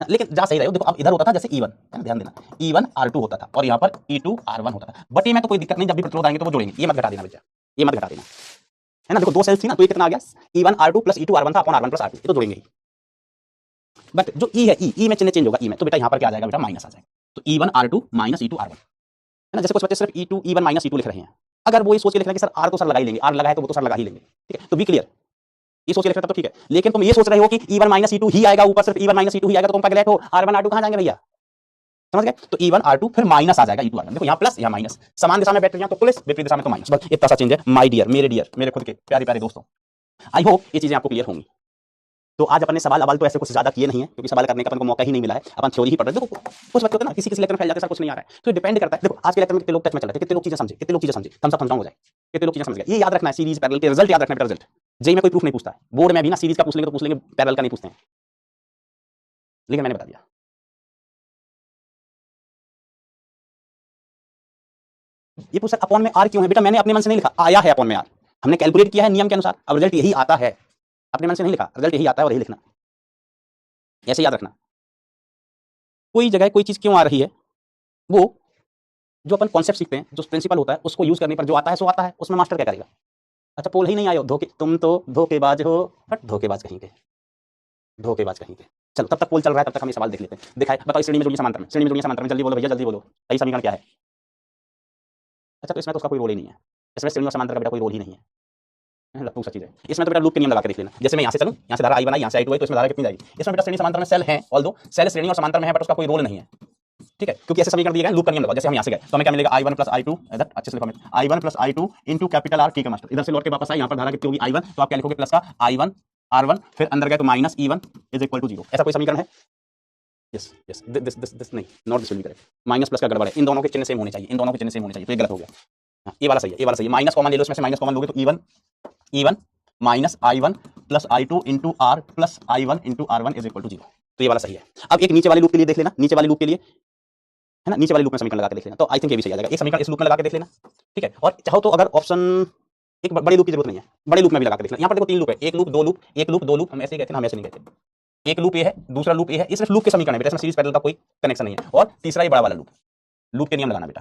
लेकिन जा सही रहे हो। देखो अब इधर होता था जैसे E1, है ना, ध्यान देना, E1 R2 होता था और यहाँ पर E2 R1 होता था, बटे में तो कोई दिक्कत नहीं, जब भी प्रतिरोध आएंगे तो वो जोड़ेंगे, ये मत घटा देना बेटा, ये मत घटा देना, है ना। देखो दो सेल्स थी ना, तो ये कितना आ गया, E1 R2 plus E2 R1 था अपॉन R1 प्लस R2, ये तो जोड़ेंगे ही। बट जो E है, E में चिन्ह चेंज होगा, E में, तो बेटा यहाँ पर क्या आ जाएगा बेटा, माइनस आ जाएगा, तो E1 R2 minus E2 R1, है ना। जैसे कुछ बच्चे सिर्फ E1 माइनस E2 लिख रहे हैं, अगर वो ये सोच के लिख रहे हैं कि सर R तो सर लगा ही लेंगे, R लगा है तो वो तो सर लगा ही लेंगे, ठीक है, तो बी क्लियर, ये सोच के लिख रहे तो ठीक है, लेकिन तुम ये सोच रहे हो कि E1 माइनस E2 ही आएगा, ऊपर सिर्फ E1 माइनस E2 ही आएगा, तो तुम पगलेट हो, R1 R2 कहां जाएंगे भैया, समझ गए। तो E1 R2 फिर माइनस आ जाएगा E2 R1, देखो यहाँ प्लस यहाँ माइनस, समान दिशा में बैटरियां तो प्लस, विपरीत दिशा में तो माइनस, बस इतना सा चेंज है। माय डियर, मेरे खुद के प्यारे दोस्तों, आई होप ये चीजें आपको क्लियर होंगी। तो आज अपने सवाल तो ऐसे कुछ ज्यादा किए नहीं है, क्योंकि सवाल करने का अपन को मौका ही नहीं मिला है, अपन थ्योरी ही पढ़ रहे हैं। देखो कुछ बच्चे होते हैं ना, किसी लेक्चर में फैल जाते हैं, सर कुछ नहीं आ रहा है, तो डिपेंड करता है। देखो आज के लेक्चर में कितने लोग टच में चल रहे थे, कितने लोग चीजें समझे, थम्स अप हो जाए, कितने लोग चीजें समझ गए, ये याद रखना है। सीरीज पैरेलल के रिजल्ट याद रखना है, रिजल्ट जेई में कोई प्रूफ नहीं पूछता है, बोर्ड में भी ना सीरीज का पूछ लेंगे तो पूछ लेंगे, पैरेलल का नहीं पूछते हैं, लेकिन मैंने बता दिया। ये पूछ अपॉन में आर क्यों है बेटा, मैंने अपने मन से नहीं लिखा, आया है अपॉन में आर, हमने कैलकुलेट किया है नियम के अनुसार, अब रिजल्ट यही आता है, अपने मन से नहीं लिखा, रिजल्ट यही आता है और यही लिखना, ऐसे याद रखना। कोई जगह कोई चीज क्यों आ रही है, वो जो अपन कॉन्सेप्ट सीखते हैं, जो प्रिंसिपल होता है, उसको यूज करने पर जो आता है सो आता है, उसमें मास्टर क्या करेगा। अच्छा पोल ही नहीं आयो, धोखे, तुम तो धोखेबाज हो, हट धोखेबाज कहीं के, धोखेबाज कहीं के। चलो तब तक पोल चल रहा है, तब तक हम ये सवाल देख लेते हैं। दिखाए बताओ, श्रेणी में जोड़िए समांतर में, श्रेणी में जोड़िए समांतर में, जल्दी बोलो भैया जल्दी बोलो, सही समीकरण क्या है। अच्छा तो इसमें तो उसका कोई रोल ही नहीं है, इसमें श्रेणी और समांतर का बेटा कोई रोल ही नहीं है, लप्पू सा चीज है। इसमें तो बेटा लूप के नियम लगा के देख लेना, जैसे मैं यहाँ से चलूँ, यहाँ से धारा I1 आई, यहाँ से I2 आई, तो इसमें धारा कितनी जाएगी। इसमें बेटा श्रेणी समांतर में सेल है, ऑल दो सेल श्रेणी और समांतर में है, बट उसका कोई रोल नहीं है, ठीक है, क्योंकि ऐसे समीकरण दिए गए, लूप का नियम लगाओ। जैसे हम यहाँ से गए तो हमें क्या मिलेगा, I1 प्लस I2, इधर अच्छे से लिखो, I1 plus I2 into capital R, ठीक है मास्टर। इधर से लौट के वापस आए, यहाँ पर धारा कितनी होगी I1, तो आप क्या लिखोगे, प्लस का I1 R1, फिर अंदर गए तो minus E1 is equal to 0, ऐसा कोई समीकरण है। यस यस, दिस नहीं, not this will be correct, minus plus का गड़बड़ है, इन दोनों के चिन्ह सेम होने चाहिए, इन दोनों के चिन्ह सेम होने चाहिए, तो ये गलत हो गया। ये वाला सही है, ये वाला सही है, माइनस कॉमन ले लो, इसमें से माइनस कॉमन लोगे तो E1 minus I1 plus I2 into R plus I1 into R1 is equal to 0, तो ये वाला सही है। अब एक नीचे वाले लूप के लिए देख लेना, नीचे वाले लूप के लिए, है ना, नीचे वाले लूप में समीकरण लगा के देख लेना, तो आई थिंक ये भी सही आ जाएगा। एक समीकरण इस लूप में लगा के देख लेना, ठीक है। और चाहो तो अगर ऑप्शन, एक बड़े लूप की जरूरत नहीं है, बड़े लूप में भी लगा के देख लेना। यहाँ पर देखो 3 लूप है, एक लूप, 2 लूप, एक लूप, 2 लूप, हम ऐसे ही गए थे ना, हम ऐसे नहीं गए थे। एक लूप ये है, दूसरा लूप ये है, ये सिर्फ लूप के समीकरण है बेटा, इसमें सीरीज पैरेलल का कोई कनेक्शन नहीं है। और तीसरा ये बड़ा वाला लूप, लूप के नियम लगाना बेटा,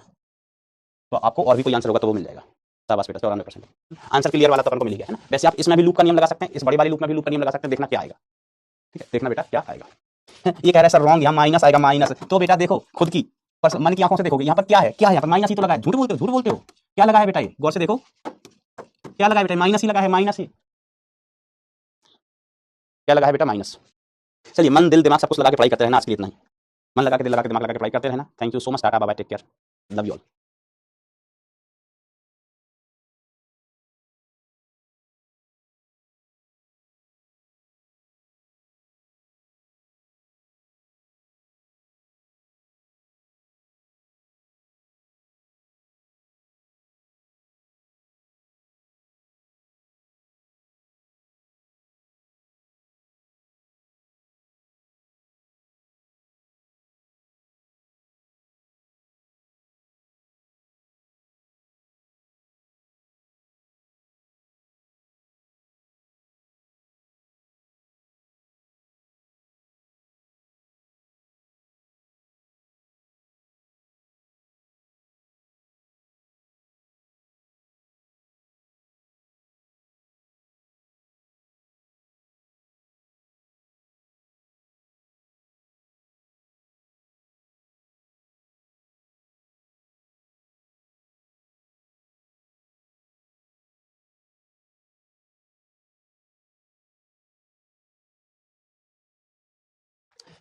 तो आपको और भी कोई आंसर होगा तो वो मिल जाएगा। शाबाश बेटा, 94%। आंसर क्लियर वाला तो अपन को मिल गया है ना। वैसे आप इसमें भी लूप का नियम लगा सकते हैं, इस बड़ी वाली लूप में भी लूप का नियम लगा सकते हैं, देखना क्या आएगा, ठीक है, देखना बेटा क्या आएगा। ये कह रहा है सर रॉन्ग, यहाँ माइनस आएगा, माइनस, तो बेटा देखो खुद की मन की आंखों से देखोगे, यहाँ पर क्या है, क्या है, यहाँ पर माइनस ही तो लगा है। झूठ बोलते हो, झूठ बोलते हो, क्या लगा है बेटा, ये गौर से देखो, क्या लगा है बेटा, माइनस ही लगा है, माइनस ही, क्या लगा है बेटा, माइनस। चलिए, मन दिल दिमाग सब कुछ लगा के पढ़ाई करते रहना, आज के लिए इतना ही। मन लगा के, दिल लगा के, दिमाग लगा के पढ़ाई करते रहना। Thank you so much, tata bye bye, take care, love you all.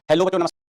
Hello बच्चों, नमस्कार।